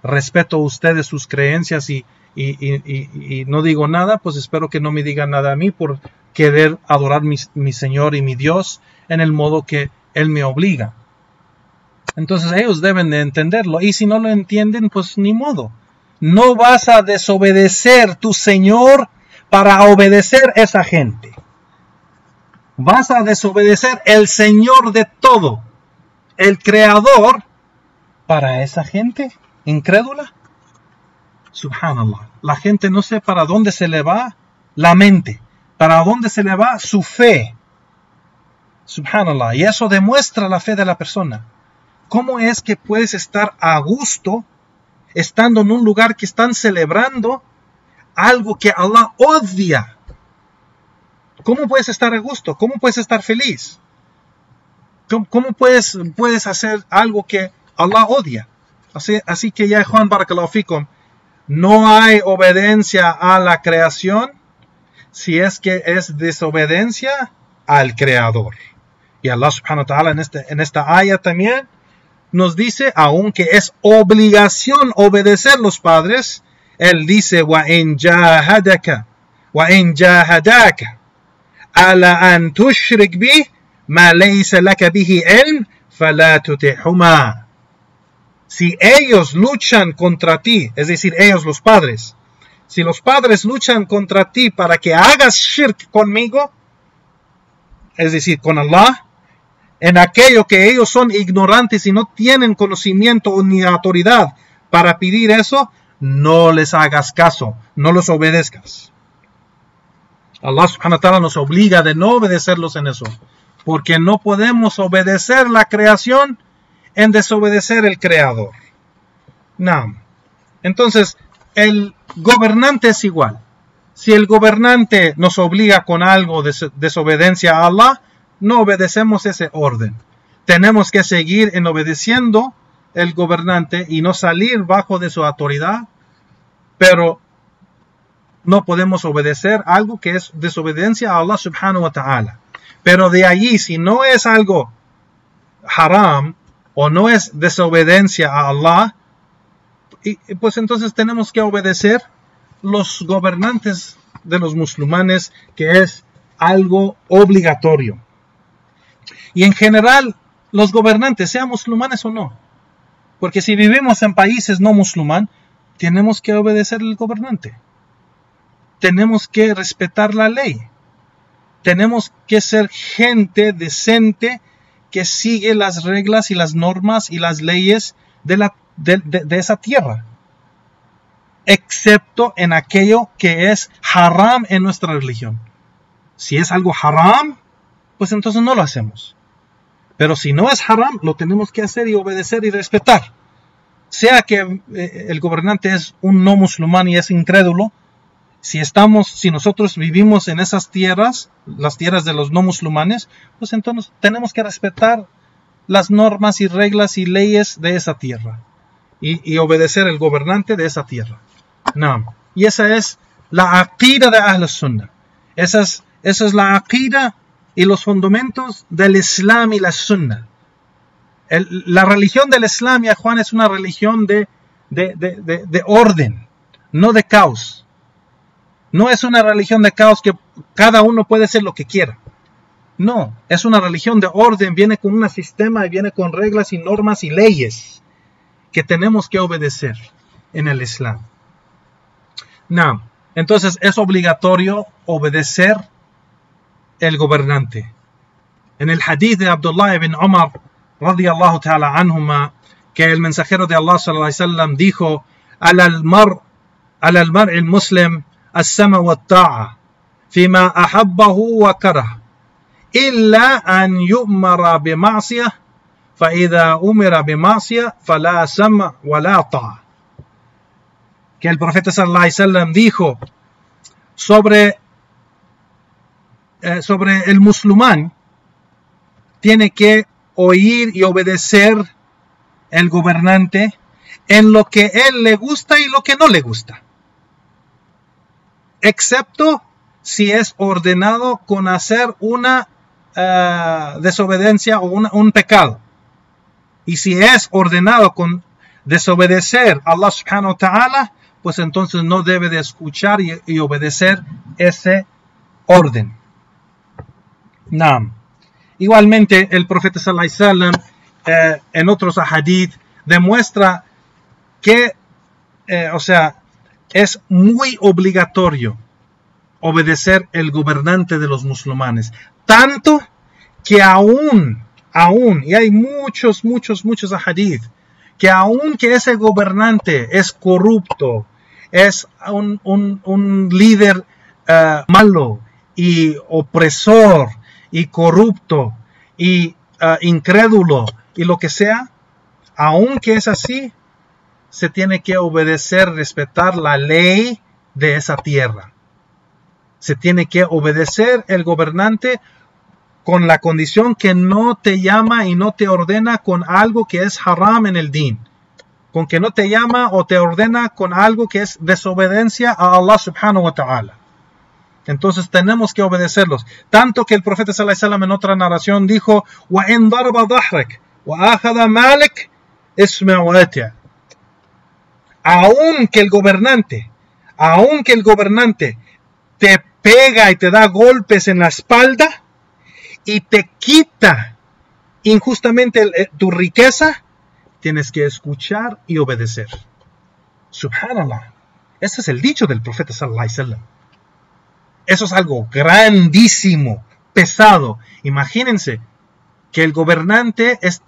Speaker 2: respeto a ustedes sus creencias y no digo nada, pues espero que no me digan nada a mí por querer adorar mi Señor y mi Dios en el modo que Él me obliga. Entonces ellos deben de entenderlo, y si no lo entienden, pues ni modo. No vas a desobedecer tu Señor para obedecer a esa gente. Vas a desobedecer el Señor de todo, el Creador, para esa gente incrédula. Subhanallah. La gente no sé para dónde se le va la mente, para dónde se le va su fe. Subhanallah. Y eso demuestra la fe de la persona. ¿Cómo es que puedes estar a gusto estando en un lugar que están celebrando algo que Allah odia? ¿Cómo puedes estar a gusto? ¿Cómo puedes estar feliz? ¿Cómo puedes hacer algo que Allah odia? Así que ya Juan Barakallahu Fikum, no hay obediencia a la creación si es que es desobediencia al Creador. Y Allah subhanahu wa ta'ala en esta aya también nos dice, aunque es obligación obedecer los padres, Él dice, وَإِنْ جَاهَدَكَ عَلَى أَنْ تُشْرِكْ بِهِ مَا لَيْسَ لَكَ بِهِ عِلْمٍ فَلَا تُطِعْهُمَا. Si ellos luchan contra ti, es decir, ellos los padres, si los padres luchan contra ti para que hagas shirk conmigo, es decir, con Allah, en aquello que ellos son ignorantes y no tienen conocimiento ni autoridad para pedir eso, no les hagas caso, no los obedezcas. Allah subhanahu wa ta'ala nos obliga de no obedecerlos en eso, porque no podemos obedecer la creación en desobedecer el Creador. No. Entonces, el gobernante es igual. Si el gobernante nos obliga con algo de desobediencia a Allah, no obedecemos ese orden. Tenemos que seguir en obedeciendo el gobernante y no salir bajo de su autoridad, pero no podemos obedecer algo que es desobediencia a Allah subhanahu wa ta'ala. Pero de allí, si no es algo haram o no es desobediencia a Allah, pues entonces tenemos que obedecer los gobernantes de los musulmanes, que es algo obligatorio. Y en general, los gobernantes, sean musulmanes o no, porque si vivimos en países no musulmanes, tenemos que obedecer al gobernante. Tenemos que respetar la ley. Tenemos que ser gente decente que sigue las reglas y las normas y las leyes de esa tierra, excepto en aquello que es haram en nuestra religión. Si es algo haram, pues entonces no lo hacemos. Pero si no es haram, lo tenemos que hacer y obedecer y respetar. Sea que el gobernante es un no musulmán y es incrédulo, si nosotros vivimos en esas tierras, las tierras de los no musulmanes, pues entonces tenemos que respetar las normas y reglas y leyes de esa tierra y obedecer al gobernante de esa tierra. No. Y esa es la aqida de Ahl Sunnah. Esa es la aqida y los fundamentos del Islam y la Sunnah. La religión del Islam, ya Juan, es una religión de orden, no de caos. No es una religión de caos que cada uno puede hacer lo que quiera. No, es una religión de orden, viene con un sistema y viene con reglas y normas y leyes que tenemos que obedecer en el Islam. No, entonces es obligatorio obedecer el gobernante. En el hadith de Abdullah ibn Umar radiyallahu ta'ala anhuma, que el mensajero de Allah sallallahu alaihi wasallam dijo: al mar'i al-muslim as-sama wa at-ta'a fima ahabbahu wa karaha illa an yu'mara bi ma'siyah fa idha umira bi ma'siyah fala sama' wa la ta'a. Que el profeta sallallahu alaihi wasallam dijo sobre el musulmán, tiene que oír y obedecer el gobernante en lo que él le gusta y lo que no le gusta, excepto si es ordenado con hacer una desobediencia o un pecado. Y si es ordenado con desobedecer a Allah subhanahu wa ta'ala, pues entonces no debe de escuchar y obedecer ese orden. Naam. Igualmente, el profeta sallallahu alaihi wasallam en otros hadith demuestra que, es muy obligatorio obedecer el gobernante de los musulmanes. Tanto que aún, y hay muchos hadith, que aún que ese gobernante es corrupto, es un líder malo y opresor y corrupto y incrédulo y lo que sea, aunque es así, se tiene que obedecer, respetar la ley de esa tierra. Se tiene que obedecer el gobernante con la condición que no te llama y no te ordena con algo que es haram en el din. Con que no te llama o te ordena con algo que es desobediencia a Allah subhanahu wa ta'ala. Entonces tenemos que obedecerlos. Tanto que el profeta sallallahu alaihi wasallam en otra narración dijo: "Wa in darba dhahrak wa akhadha malik isma' wa ati'." Aunque el gobernante te pega y te da golpes en la espalda y te quita injustamente tu riqueza, tienes que escuchar y obedecer. Subhanallah. Ese es el dicho del profeta sallallahu alaihi wasallam. Eso es algo grandísimo, pesado. Imagínense que el gobernante es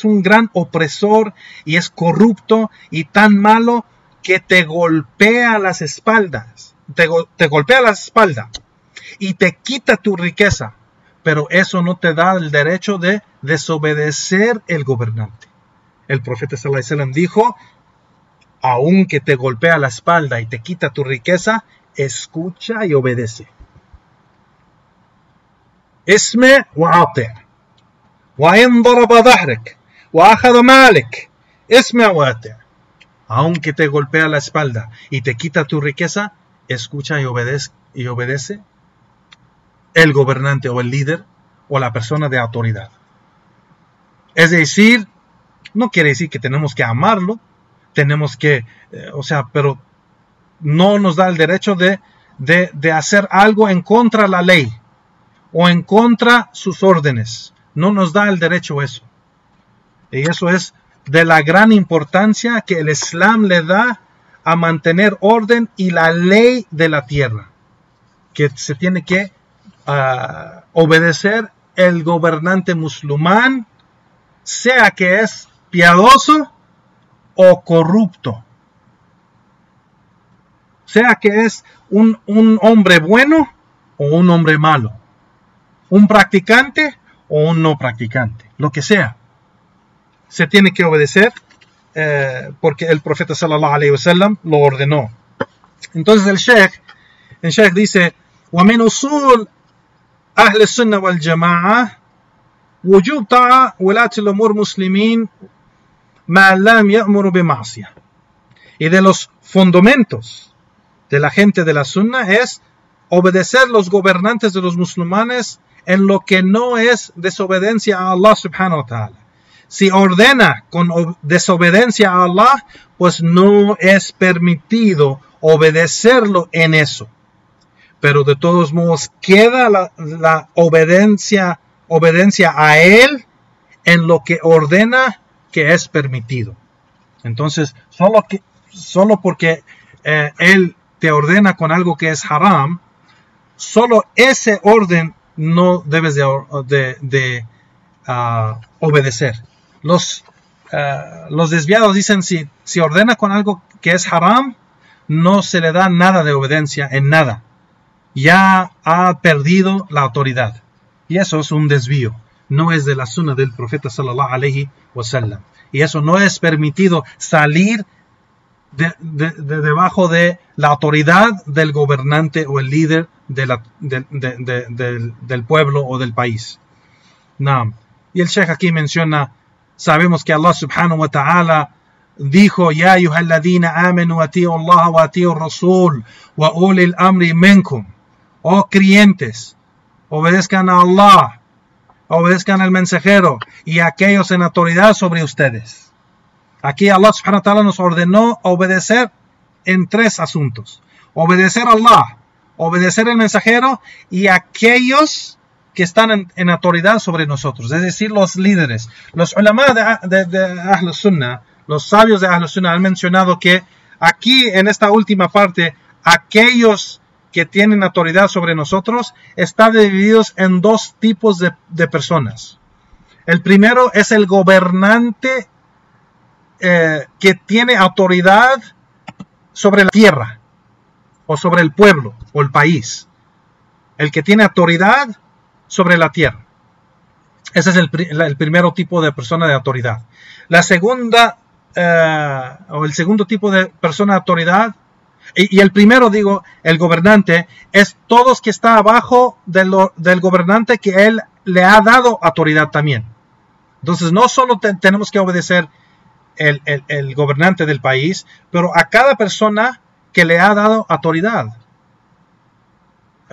Speaker 2: un gran opresor y es corrupto y tan malo que te golpea las espaldas. Te golpea la espalda y te quita tu riqueza. Pero eso no te da el derecho de desobedecer el gobernante. El profeta sallallahu alaihi wasallam dijo: aunque te golpea la espalda y te quita tu riqueza, escucha y obedece. اسمع وأطع وإن ضرب ظهرك وأخذ مالك اسمع وأطع. Aunque te golpea la espalda y te quita tu riqueza, escucha y obedece el gobernante o el líder o la persona de autoridad. Es decir, no quiere decir que tenemos que amarlo, tenemos que, pero no nos da el derecho de hacer algo en contra de la ley o en contra sus órdenes. No nos da el derecho eso. Y eso es de la gran importancia que el Islam le da a mantener orden y la ley de la tierra, que se tiene que obedecer el gobernante musulmán, sea que es piadoso o corrupto, sea que es un hombre bueno o un hombre malo, un practicante o un no practicante, lo que sea, se tiene que obedecer porque el profeta sallallahu alaihi wasallam lo ordenó. Entonces el sheikh dice: ومن أصول أهل السنة والجماعة وجوب طاعة ولاة الأمور مسلمين ما لم يأمر بمعصية. Y de los fundamentos de la gente de la sunna es obedecer los gobernantes de los musulmanes en lo que no es desobediencia a Allah subhanahu wa ta'ala. Si ordena con desobediencia a Allah, pues no es permitido obedecerlo en eso. Pero de todos modos queda la obediencia a Él en lo que ordena que es permitido. Entonces, solo porque Él te ordena con algo que es haram, solo ese orden no debes de obedecer. Los desviados dicen si ordena con algo que es haram, no se le da nada de obediencia en nada. Ya ha perdido la autoridad. Y eso es un desvío. No es de la sunna del profeta sallallahu alaihi wasallam. Y eso no es permitido salir de debajo de la autoridad del gobernante o el líder del pueblo o del país. No. Y el sheikh aquí menciona, sabemos que Allah subhanahu wa ta'ala dijo: Ya ayyuhalladhina amanu ati'u Allah wa ati'u Rasul wa ulil amri minkum. Oh creyentes, obedezcan a Allah, obedezcan al mensajero y a aquellos en autoridad sobre ustedes. Aquí Allah subhanahu wa ta'ala nos ordenó obedecer en 3 asuntos: obedecer a Allah, obedecer al mensajero y a aquellos que están en autoridad sobre nosotros, es decir, los líderes. Los ulama de Ahl Sunnah, los sabios de Ahl Sunnah han mencionado que aquí en esta última parte, aquellos que tienen autoridad sobre nosotros están divididos en 2 tipos de personas. El primero es el gobernante que tiene autoridad sobre la tierra o sobre el pueblo o el país. El que tiene autoridad sobre la tierra. Ese es el primer tipo de persona de autoridad. La segunda o el segundo tipo de persona de autoridad, y el primero, digo, el gobernante, es todos que está abajo del gobernante que él le ha dado autoridad también. Entonces no solo tenemos que obedecer el gobernante del país, pero a cada persona que le ha dado autoridad.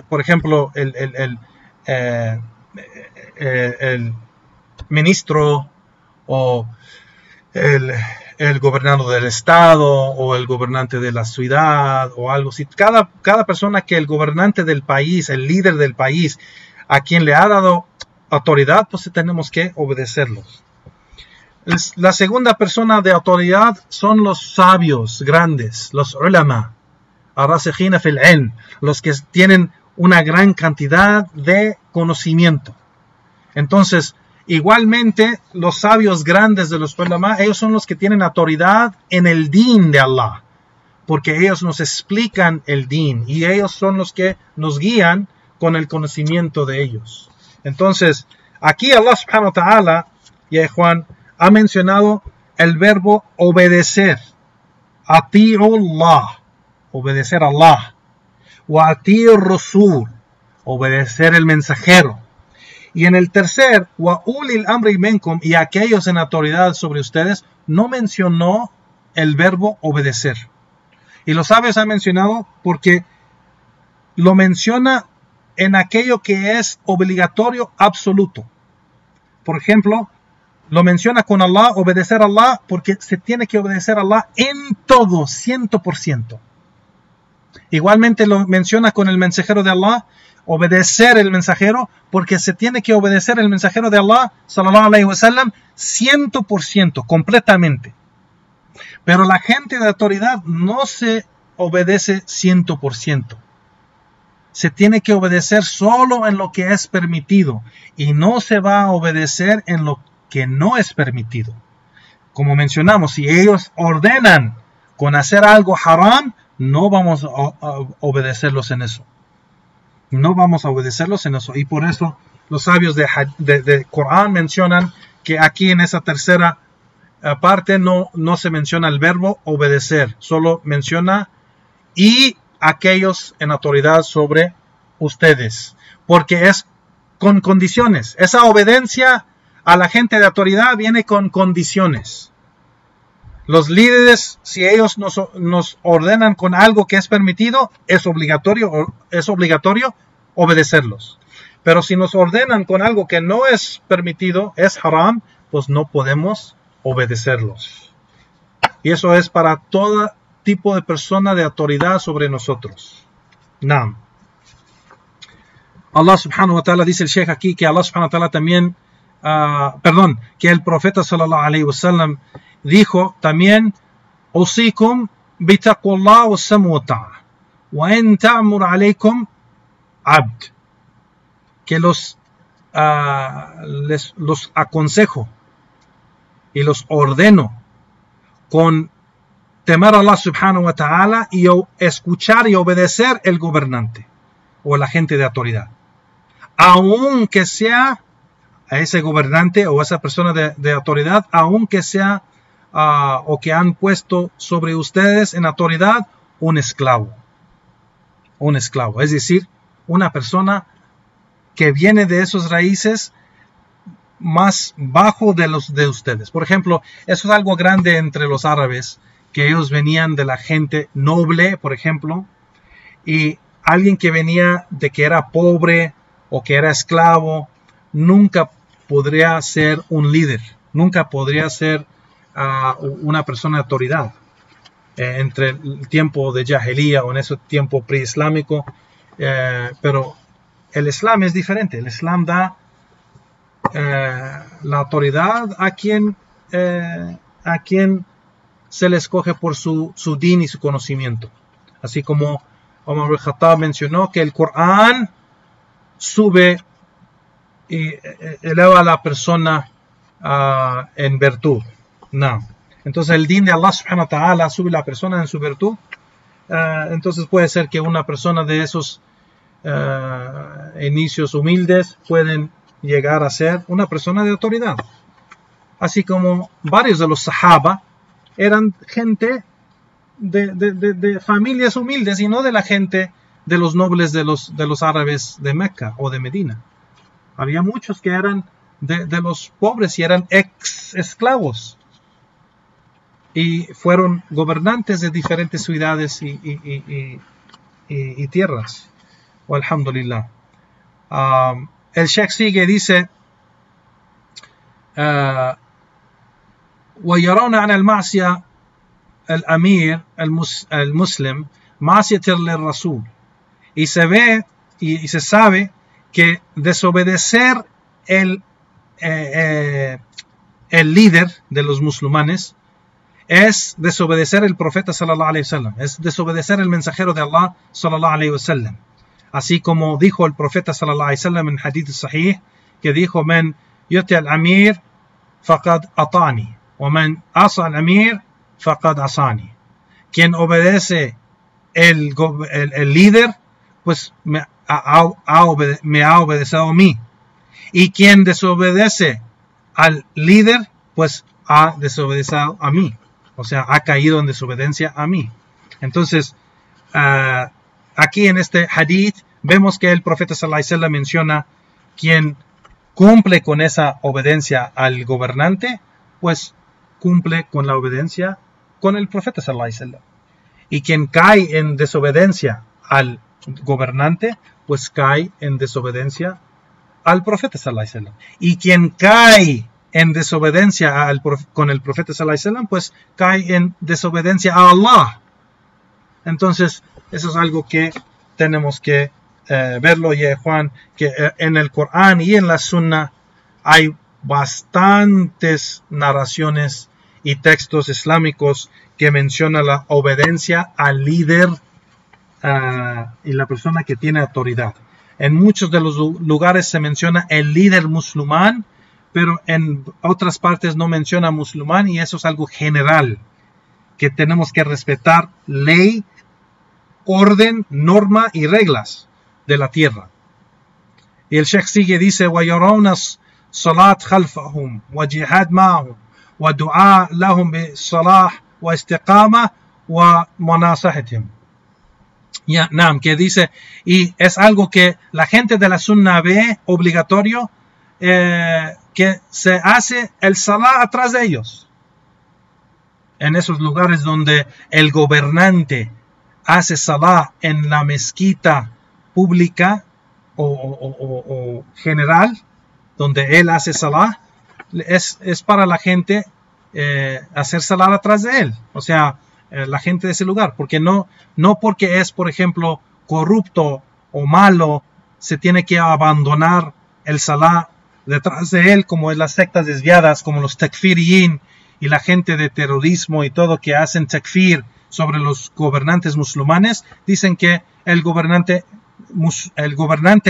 Speaker 2: Por ejemplo, el ministro o el gobernador del estado o el gobernante de la ciudad o algo así. Cada persona que el gobernante del país, el líder del país, a quien le ha dado autoridad, pues tenemos que obedecerlos. La segunda persona de autoridad son los sabios grandes, los ulama, ar-rasikhina fil ilm, los que tienen una gran cantidad de conocimiento. Entonces, igualmente, los sabios grandes de los ulama, ellos son los que tienen autoridad en el din de Allah, porque ellos nos explican el din y ellos son los que nos guían con el conocimiento de ellos. Entonces, aquí Allah subhanahu wa ta'ala, ya Juan, ha mencionado el verbo obedecer. ati'u Allah, obedecer a Allah. Wa ati'u Rasul, obedecer el mensajero. Y en el tercer, wa ulil amri minkum, y aquellos en autoridad sobre ustedes, no mencionó el verbo obedecer. Y los sabios han mencionado porque lo menciona en aquello que es obligatorio absoluto. Por ejemplo, lo menciona con Allah, obedecer a Allah, porque se tiene que obedecer a Allah en todo, 100%. Igualmente lo menciona con el mensajero de Allah, obedecer el mensajero, porque se tiene que obedecer el mensajero de Allah, sallallahu alaihi wasallam, 100%, completamente. Pero la gente de autoridad no se obedece 100%. Se tiene que obedecer solo en lo que es permitido y no se va a obedecer en lo que no es permitido. Como mencionamos, si ellos ordenan con hacer algo haram, no vamos a obedecerlos en eso. No vamos a obedecerlos en eso. Y por eso los sabios de Corán mencionan que aquí en esa tercera parte no se menciona el verbo obedecer. Solo menciona y aquellos en autoridad sobre ustedes. Porque es con condiciones. Esa obediencia a la gente de autoridad viene con condiciones. Los líderes, si ellos nos ordenan con algo que es permitido, es obligatorio obedecerlos. Pero si nos ordenan con algo que no es permitido, es haram, pues no podemos obedecerlos. Y eso es para todo tipo de persona de autoridad sobre nosotros. Naam. Allah subhanahu wa ta'ala, dice el Sheikh aquí, que Allah subhanahu wa ta'ala también, que el profeta sallallahu alayhi wa sallam dijo también, usikum bitaqullah wa samu wa ta'a wa in ta'mur alaykum abd, que los aconsejo y los ordeno con temer a Allah subhanahu wa ta'ala y escuchar y obedecer el gobernante o la gente de autoridad, aunque sea a ese gobernante o esa persona de autoridad, aunque sea o que han puesto sobre ustedes en autoridad un esclavo, es decir, una persona que viene de esos raíces más bajo de los de ustedes. Por ejemplo, eso es algo grande entre los árabes, que ellos venían de la gente noble, por ejemplo, y alguien que venía de que era pobre o que era esclavo, nunca podría ser un líder, nunca podría ser una persona de autoridad. Entre el tiempo de Jahiliya o en ese tiempo preislámico, pero el Islam es diferente. El Islam da la autoridad a quien se le escoge por su din y su conocimiento. Así como Omar al-Khattab mencionó que el Corán sube y eleva a la persona en virtud. No. Entonces el din de Allah subhanahu wa ta'ala sube a la persona en su virtud. Entonces puede ser que una persona de esos inicios humildes pueden llegar a ser una persona de autoridad. Así como varios de los sahaba eran gente de familias humildes y no de la gente de los nobles de los árabes de Meca o de Medina. Había muchos que eran de los pobres y eran ex esclavos y fueron gobernantes de diferentes ciudades y tierras. Alhamdulillah. El Sheikh sigue, dice, ويرون عن المعصية الأمير المسلم معصية للرسول, y se ve y se sabe que desobedecer el líder de los musulmanes es desobedecer el profeta sallallahu alaihi wasallam, es desobedecer el mensajero de Allah sallallahu alaihi wasallam. Así como dijo el profeta sallallahu alaihi wasallam en hadith sahih, que dijo: "Man yuti al-amir faqad ata'ani, wa man asa al-amir faqad asani." Quien obedece el líder, pues me ha obedecido a mí. Y quien desobedece al líder, pues ha desobedecido a mí. O sea, ha caído en desobediencia a mí. Entonces, aquí en este hadith vemos que el profeta sallallahu alaihi wasallam menciona quien cumple con esa obediencia al gobernante, pues cumple con la obediencia con el profeta sallallahu alaihi wasallam. Y quien cae en desobediencia al gobernante, pues cae en desobediencia al profeta sallallahu alaihi wasallam. Y quien cae en desobediencia con el profeta sallallahu alaihi wasallam, pues cae en desobediencia a Allah. Entonces, eso es algo que tenemos que verlo, y Juan, que en el Corán y en la Sunna hay bastantes narraciones y textos islámicos que mencionan la obediencia al líder y la persona que tiene autoridad. En muchos de los lugares se menciona el líder musulmán, pero en otras partes no menciona musulmán, y eso es algo general, que tenemos que respetar ley, orden, norma y reglas de la tierra. Y el Sheikh sigue, dice: وَيَرَوْنَ الصَّلَاةَ خَلْفَهُمْ وَجِهَادْ مَعَهُمْ وَدُعَاء لَهُمْ بِالصَّلَاحِ وَاسْتِقَامَةٍ وَمُنَاصَحَتِهِمْ. Ya, que dice, y es algo que la gente de la Sunna ve obligatorio, que se hace el salah atrás de ellos. En esos lugares donde el gobernante hace salah en la mezquita pública o general, donde él hace salah, es para la gente hacer salah atrás de él. O sea, la gente de ese lugar, porque no porque es, por ejemplo, corrupto o malo, se tiene que abandonar el salah detrás de él, como en las sectas desviadas, como los takfiriyin y la gente de terrorismo y todo, que hacen takfir sobre los gobernantes musulmanes. Dicen que el gobernante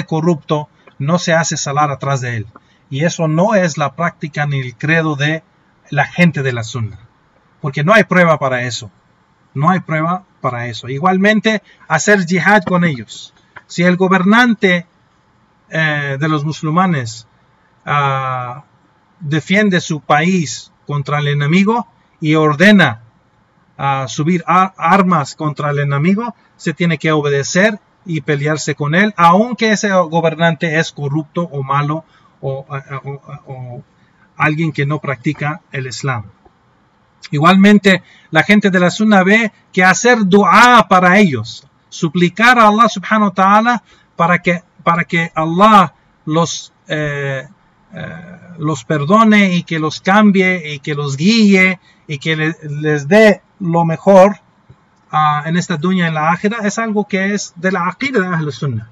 Speaker 2: corrupto no se hace salar atrás de él, y eso no es la práctica ni el credo de la gente de la Sunna, porque no hay prueba para eso. No hay prueba para eso. Igualmente, hacer jihad con ellos. Si el gobernante de los musulmanes defiende su país contra el enemigo y ordena subir armas contra el enemigo, se tiene que obedecer y pelearse con él, aunque ese gobernante es corrupto o malo o alguien que no practica el Islam. Igualmente, la gente de la Sunna ve que hacer dua para ellos, suplicar a Allah subhanahu wa ta'ala para que Allah los perdone y que los cambie y que los guíe y que les dé lo mejor en esta dunya y en la ákhira, es algo que es de la aqida de Ahl Sunnah.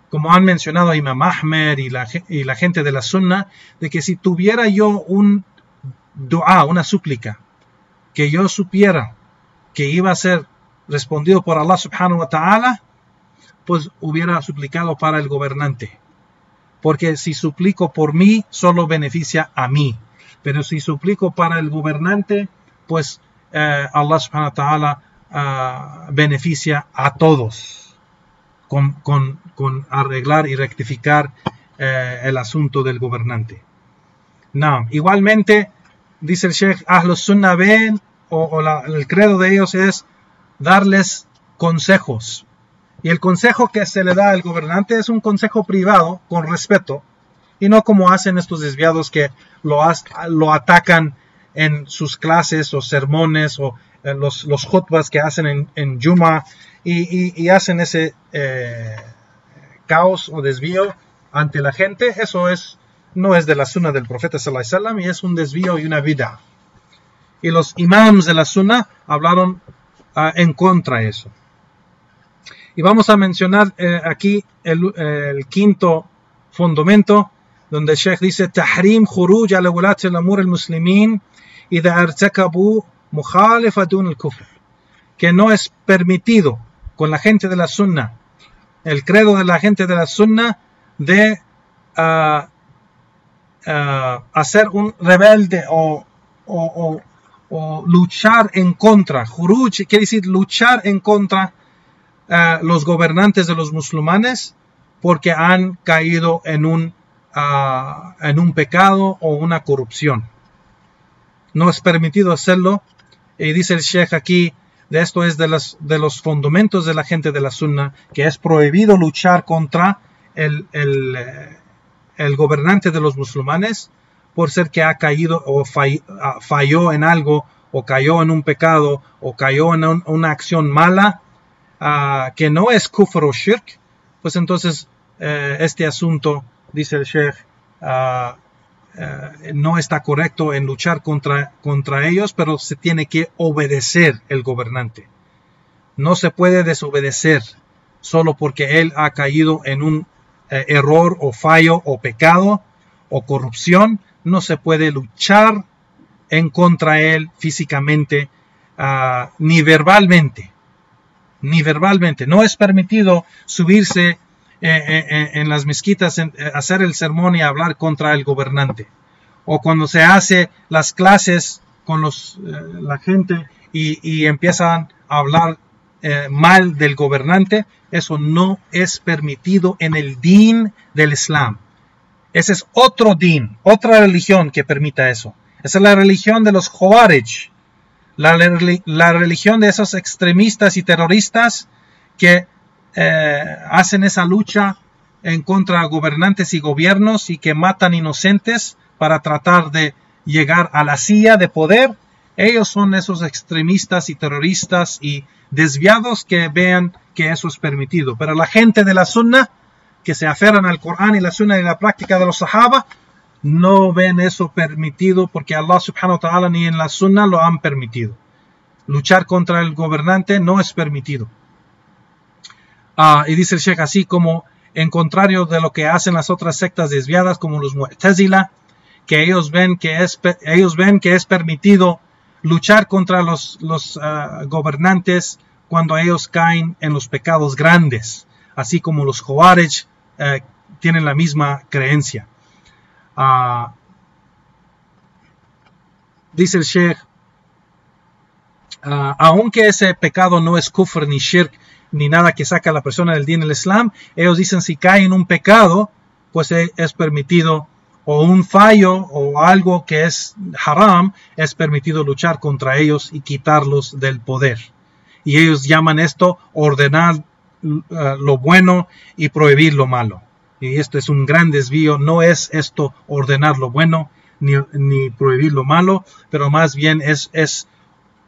Speaker 2: Como han mencionado Imam Ahmed y la gente de la Sunna, de que si tuviera yo un dua, una súplica, que yo supiera que iba a ser respondido por Allah subhanahu wa ta'ala, pues hubiera suplicado para el gobernante. Porque si suplico por mí, solo beneficia a mí. Pero si suplico para el gobernante, pues Allah subhanahu wa ta'ala beneficia a todos con arreglar y rectificar el asunto del gobernante. Igualmente, dice el Sheikh, Ahlus Sunnah ven, el credo de ellos es darles consejos. Y el consejo que se le da al gobernante es un consejo privado, con respeto, y no como hacen estos desviados que lo atacan en sus clases o sermones o los khutbas que hacen en Juma, y hacen ese caos o desvío ante la gente. Eso no es de la Sunna del profeta sallallahu alaihi wasallam, y es un desvío y una bid'a. Y los imams de la Sunna hablaron en contra de eso. Y vamos a mencionar aquí el quinto fundamento, donde el Sheikh dice: Tahrim khuruj ala wulat al-amur al-muslimin idha irtakabu mukhalifa dun al-kufr. Que no es permitido con la gente de la Sunna, el credo de la gente de la Sunna, de hacer un rebelde o luchar en contra. Khuruj quiere decir luchar en contra los gobernantes de los musulmanes porque han caído en un pecado o una corrupción. No es permitido hacerlo y dice el Sheikh aquí, de esto es de los fundamentos de la gente de la Sunna, que es prohibido luchar contra el gobernante de los musulmanes por ser que ha caído o falló en algo, o cayó en un pecado, o cayó en una acción mala, que no es kufr o shirk. Pues entonces este asunto, dice el Sheikh, no está correcto en luchar contra ellos, pero se tiene que obedecer el gobernante. No se puede desobedecer solo porque él ha caído en un error o fallo o pecado o corrupción. No se puede luchar en contra él físicamente, ni verbalmente. Ni verbalmente. No es permitido subirse en las mezquitas, hacer el sermón y hablar contra el gobernante. O cuando se hace las clases con la gente y empiezan a hablar mal del gobernante, eso no es permitido en el din del Islam. Ese es otro din, otra religión que permita eso. Esa es la religión de los Khawarij, la religión de esos extremistas y terroristas que hacen esa lucha en contra de gobernantes y gobiernos y que matan inocentes para tratar de llegar a la silla de poder. Ellos son esos extremistas y terroristas y desviados que vean que eso es permitido. Pero la gente de la Sunna, que se aferran al Corán y la Sunna y la práctica de los Sahaba, no ven eso permitido porque Allah subhanahu wa ta'ala ni en la Sunna lo han permitido. Luchar contra el gobernante no es permitido. Y dice el Sheikh, así como en contrario de lo que hacen las otras sectas desviadas como los Mu'tazila, que ellos ven que es permitido luchar contra los gobernantes cuando ellos caen en los pecados grandes, así como los Khawarij tienen la misma creencia. Dice el Sheikh, aunque ese pecado no es kufr ni shirk ni nada que saca a la persona del din del Islam, ellos dicen si cae en un pecado, pues es permitido, o un fallo o algo que es haram, es permitido luchar contra ellos y quitarlos del poder. Y ellos llaman esto ordenar lo bueno y prohibir lo malo. Y esto es un gran desvío. No es esto ordenar lo bueno ni prohibir lo malo, pero más bien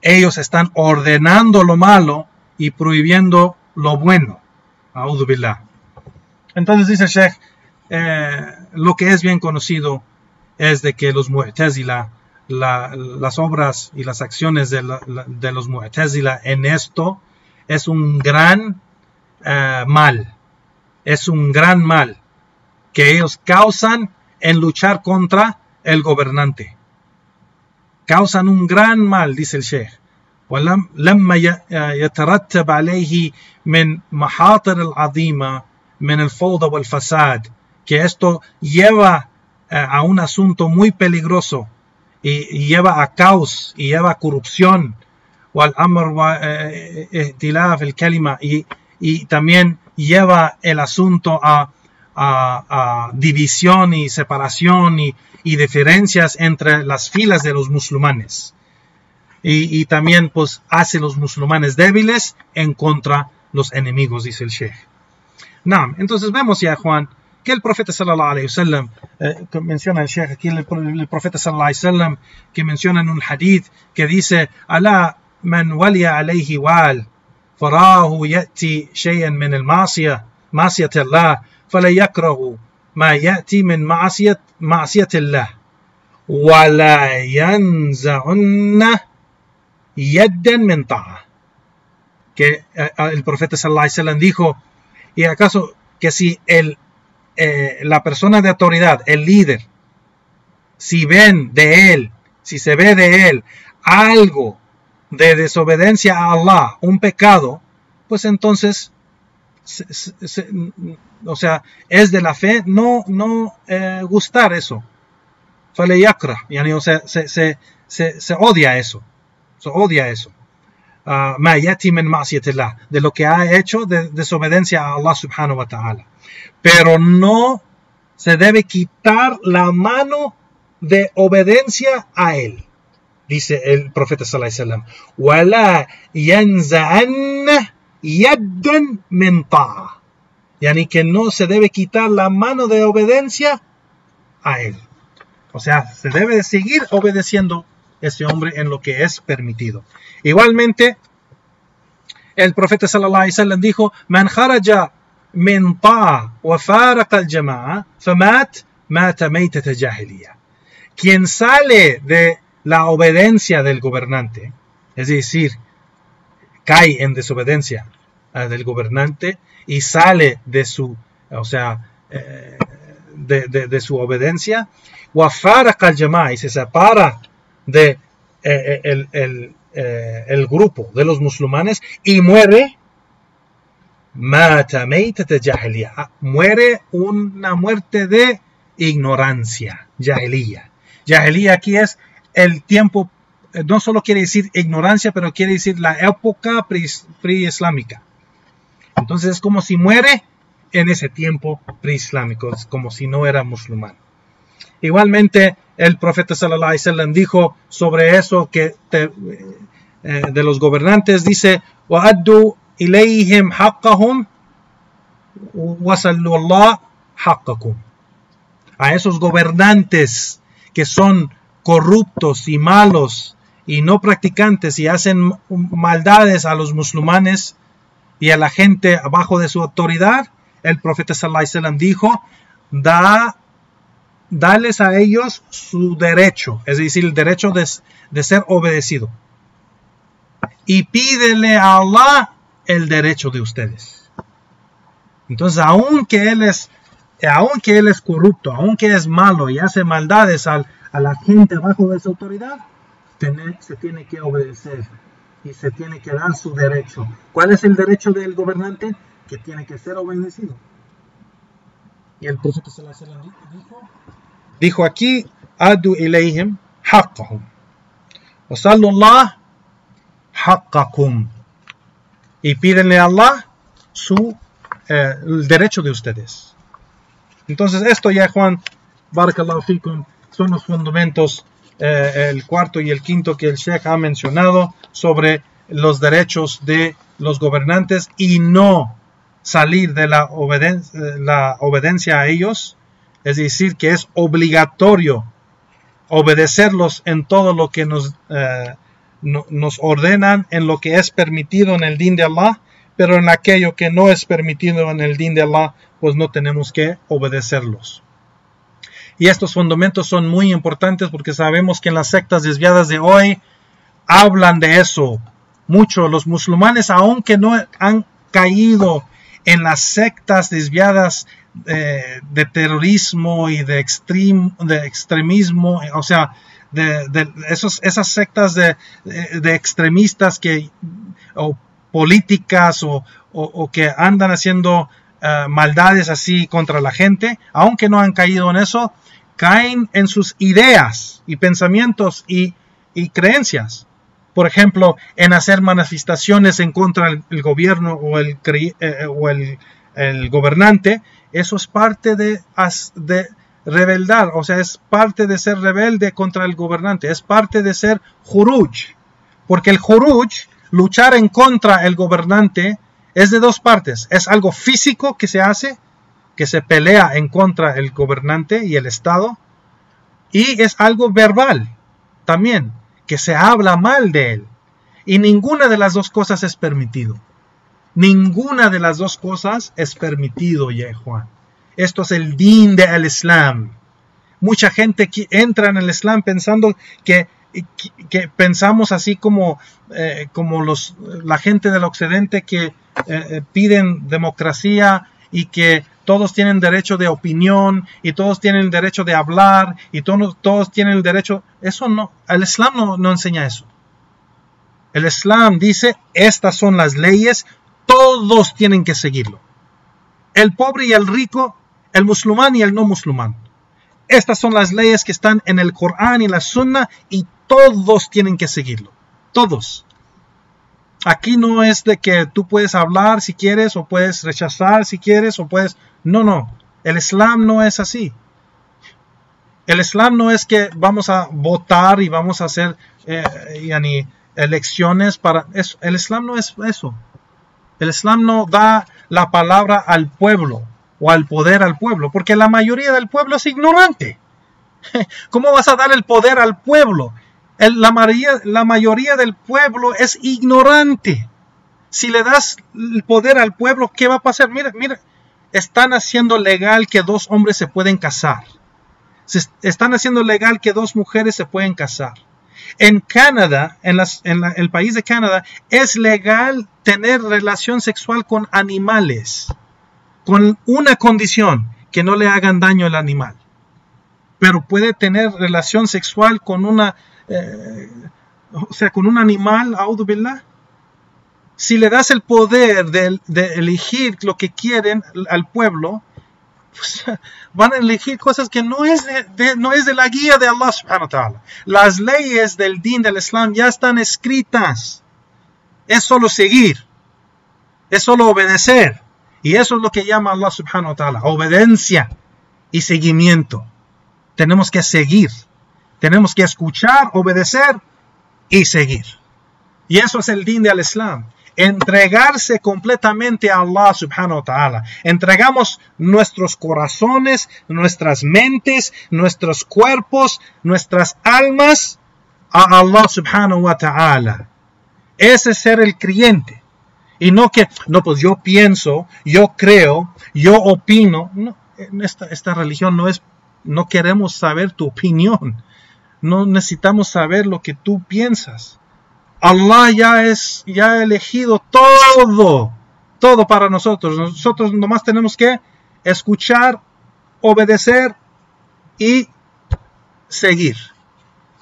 Speaker 2: ellos están ordenando lo malo y prohibiendo lo bueno. A'udhu billah. Entonces dice el Sheikh, lo que es bien conocido es de que los Mu'tazila, las obras y las acciones de los Mu'tazila en esto es un gran mal. Es un gran mal que ellos causan en luchar contra el gobernante. Causan un gran mal, dice el Sheikh. ولما يترتب عليه من محاطر العظيمة من الفوضى والفساد, que esto lleva a un asunto muy peligroso y lleva a caos y lleva a corrupción, والأمر واختلاف الكلمة, y también lleva el asunto a división y separación y diferencias entre las filas de los musulmanes. Y también pues hace los musulmanes débiles en contra los enemigos, dice el Sheikh. Entonces vemos ya, Juan, que el profeta sallallahu alayhi wa sallam, menciona el Sheikh aquí, el profeta sallallahu alayhi wa sallam, que menciona en un hadith que dice, ala man waliya alayhi wal, farahu ya'ti shay'an min al-ma'siyah, ma'siyat Allah, fala yakrahu ma ya'ti min ma'siyat Allah, wa la yanza'unna yaddan min ta'a. Que el profeta sallallahu alayhi wa sallam dijo, y acaso que si la persona de autoridad, el líder, si se ve de él algo de desobediencia a Allah, un pecado, pues entonces, o sea, es de la fe no gustar eso. Fale yakra, o sea, se odia eso. Se odia eso. Ma yati min ma'siyatillah, de lo que ha hecho de desobediencia a Allah subhanahu wa ta'ala. Pero no se debe quitar la mano de obediencia a él. dice el profeta sallallahu alaihi wasallam, وَلَا يَنْزَعَنَّ يَدًّا مِنْ طَاعَةٍ, yani que no se debe quitar la mano de obediencia a él. O sea, se debe de seguir obedeciendo ese hombre en lo que es permitido. Igualmente, el profeta sallallahu alaihi wasallam dijo, "Man kharaja min ta'a wa faraqa al-jama'a famat mata maytata jahiliya." Quien sale de la obediencia del gobernante, es decir, cae en desobediencia del gobernante y sale de su, o sea, de su obediencia, wa faraqa al-jama'a, y se separa de el grupo de los musulmanes y muere, mata maytata jahiliya, muere una muerte de ignorancia, jahiliya. Jahiliya aquí es el tiempo, no solo quiere decir ignorancia, pero quiere decir la época preislámica. Entonces es como si muere en ese tiempo preislámico, es como si no era musulmán. Igualmente, el profeta sallallahu alaihi wasallam dijo sobre eso que de los gobernantes, dice, وَأَدُّوا إِلَيْهِمْ حَقَّهُمْ وَصَلُّوا اللَّهَ حَقَّكُمْ. A esos gobernantes que son corruptos y malos y no practicantes y hacen maldades a los musulmanes y a la gente abajo de su autoridad, el profeta sallallahu alaihi wasallam dijo, dales a ellos su derecho, es decir, el derecho de ser obedecido, y pídele a Allah el derecho de ustedes. Entonces, aunque él es corrupto, aunque es malo y hace maldades a la gente bajo de su autoridad, se tiene que obedecer y se tiene que dar su derecho. ¿Cuál es el derecho del gobernante? Que tiene que ser obedecido. Y el profeta sallallahu alaihi wasallam dijo aquí, adu ilayhim haqqahum wa sallallahu haqqakum, y pídenle a Allah el derecho de ustedes. Entonces esto ya, Juan, barakallahu fikum, son los fundamentos, el cuarto y el quinto que el Sheikh ha mencionado sobre los derechos de los gobernantes y no salir de la obediencia a ellos, es decir, que es obligatorio obedecerlos en todo lo que nos ordenan, en lo que es permitido en el din de Allah, pero en aquello que no es permitido en el din de Allah, pues no tenemos que obedecerlos. Y estos fundamentos son muy importantes porque sabemos que en las sectas desviadas de hoy hablan de eso mucho. Los musulmanes, aunque no han caído en las sectas desviadas de terrorismo y de extremismo, o sea, esas sectas de extremistas o políticas o que andan haciendo maldades así contra la gente, aunque no han caído en eso, caen en sus ideas y pensamientos y creencias. Por ejemplo, en hacer manifestaciones en contra del gobierno o el gobernante. Eso es parte de rebeldar, o sea, es parte de ser rebelde contra el gobernante, es parte de ser juruj, porque el juruj, luchar en contra del gobernante, es de dos partes. Es algo físico que se hace, que se pelea en contra del gobernante y el Estado, y es algo verbal también, que se habla mal de él. Y ninguna de las dos cosas es permitido. Ninguna de las dos cosas es permitido, ya Juan. Esto es el din del Islam. Mucha gente entra en el Islam pensando que pensamos así como la gente del occidente que piden democracia y que todos tienen derecho de opinión y todos tienen derecho de hablar y todos tienen el derecho. Eso no, el Islam no enseña eso. El Islam dice, estas son las leyes, todos tienen que seguirlo. El pobre y el rico, el musulmán y el no musulmán. Estas son las leyes que están en el Corán y la Sunna y todos tienen que seguirlo. Todos. Aquí no es de que tú puedes hablar si quieres o puedes rechazar si quieres o puedes... No. El Islam no es así. El Islam no es que vamos a votar y vamos a hacer elecciones para eso. El Islam no es eso. El Islam no da la palabra al pueblo o al poder al pueblo, porque la mayoría del pueblo es ignorante. ¿Cómo vas a dar el poder al pueblo? La mayoría del pueblo es ignorante. Si le das el poder al pueblo, ¿qué va a pasar? Mira, están haciendo legal que 2 hombres se pueden casar. Están haciendo legal que 2 mujeres se pueden casar. En Canadá, en el país de Canadá, es legal tener relación sexual con animales, con una condición, que no le hagan daño al animal. Pero puede tener relación sexual con con un animal, a'udhu billah. Si le das el poder de elegir lo que quieren al pueblo, pues, van a elegir cosas que no es de la guía de Allah subhanahu wa ta'ala. Las leyes del din del Islam ya están escritas. Es solo seguir. Es solo obedecer. Y eso es lo que llama Allah subhanahu wa ta'ala. Obediencia y seguimiento. Tenemos que seguir. Tenemos que escuchar, obedecer y seguir. Y eso es el din del Islam. Entregarse completamente a Allah subhanahu wa ta'ala. Entregamos nuestros corazones, nuestras mentes, nuestros cuerpos, nuestras almas a Allah subhanahu wa ta'ala. Ese es ser el creyente. Y no pues yo pienso, yo creo, yo opino. No, esta religión no queremos saber tu opinión. No necesitamos saber lo que tú piensas. Allah ya ha elegido todo para nosotros. Nosotros nomás tenemos que escuchar, obedecer y seguir.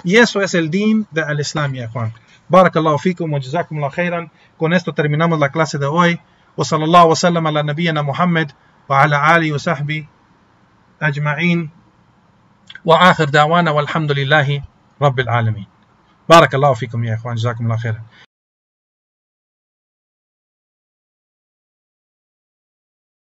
Speaker 2: Y eso es el din del Islam, ya Juan. Barakallahu fikum wa jazakumullahu khairan. Con esto terminamos la clase de hoy. Wa sallallahu wa sallam ala nabiyyina Muhammad wa ala alihi wa sahbihi ajma'in. Wa akhir da'wana walhamdulillahi rabbil alamin. بارك الله فيكم يا إخوان جزاكم الله خيرا.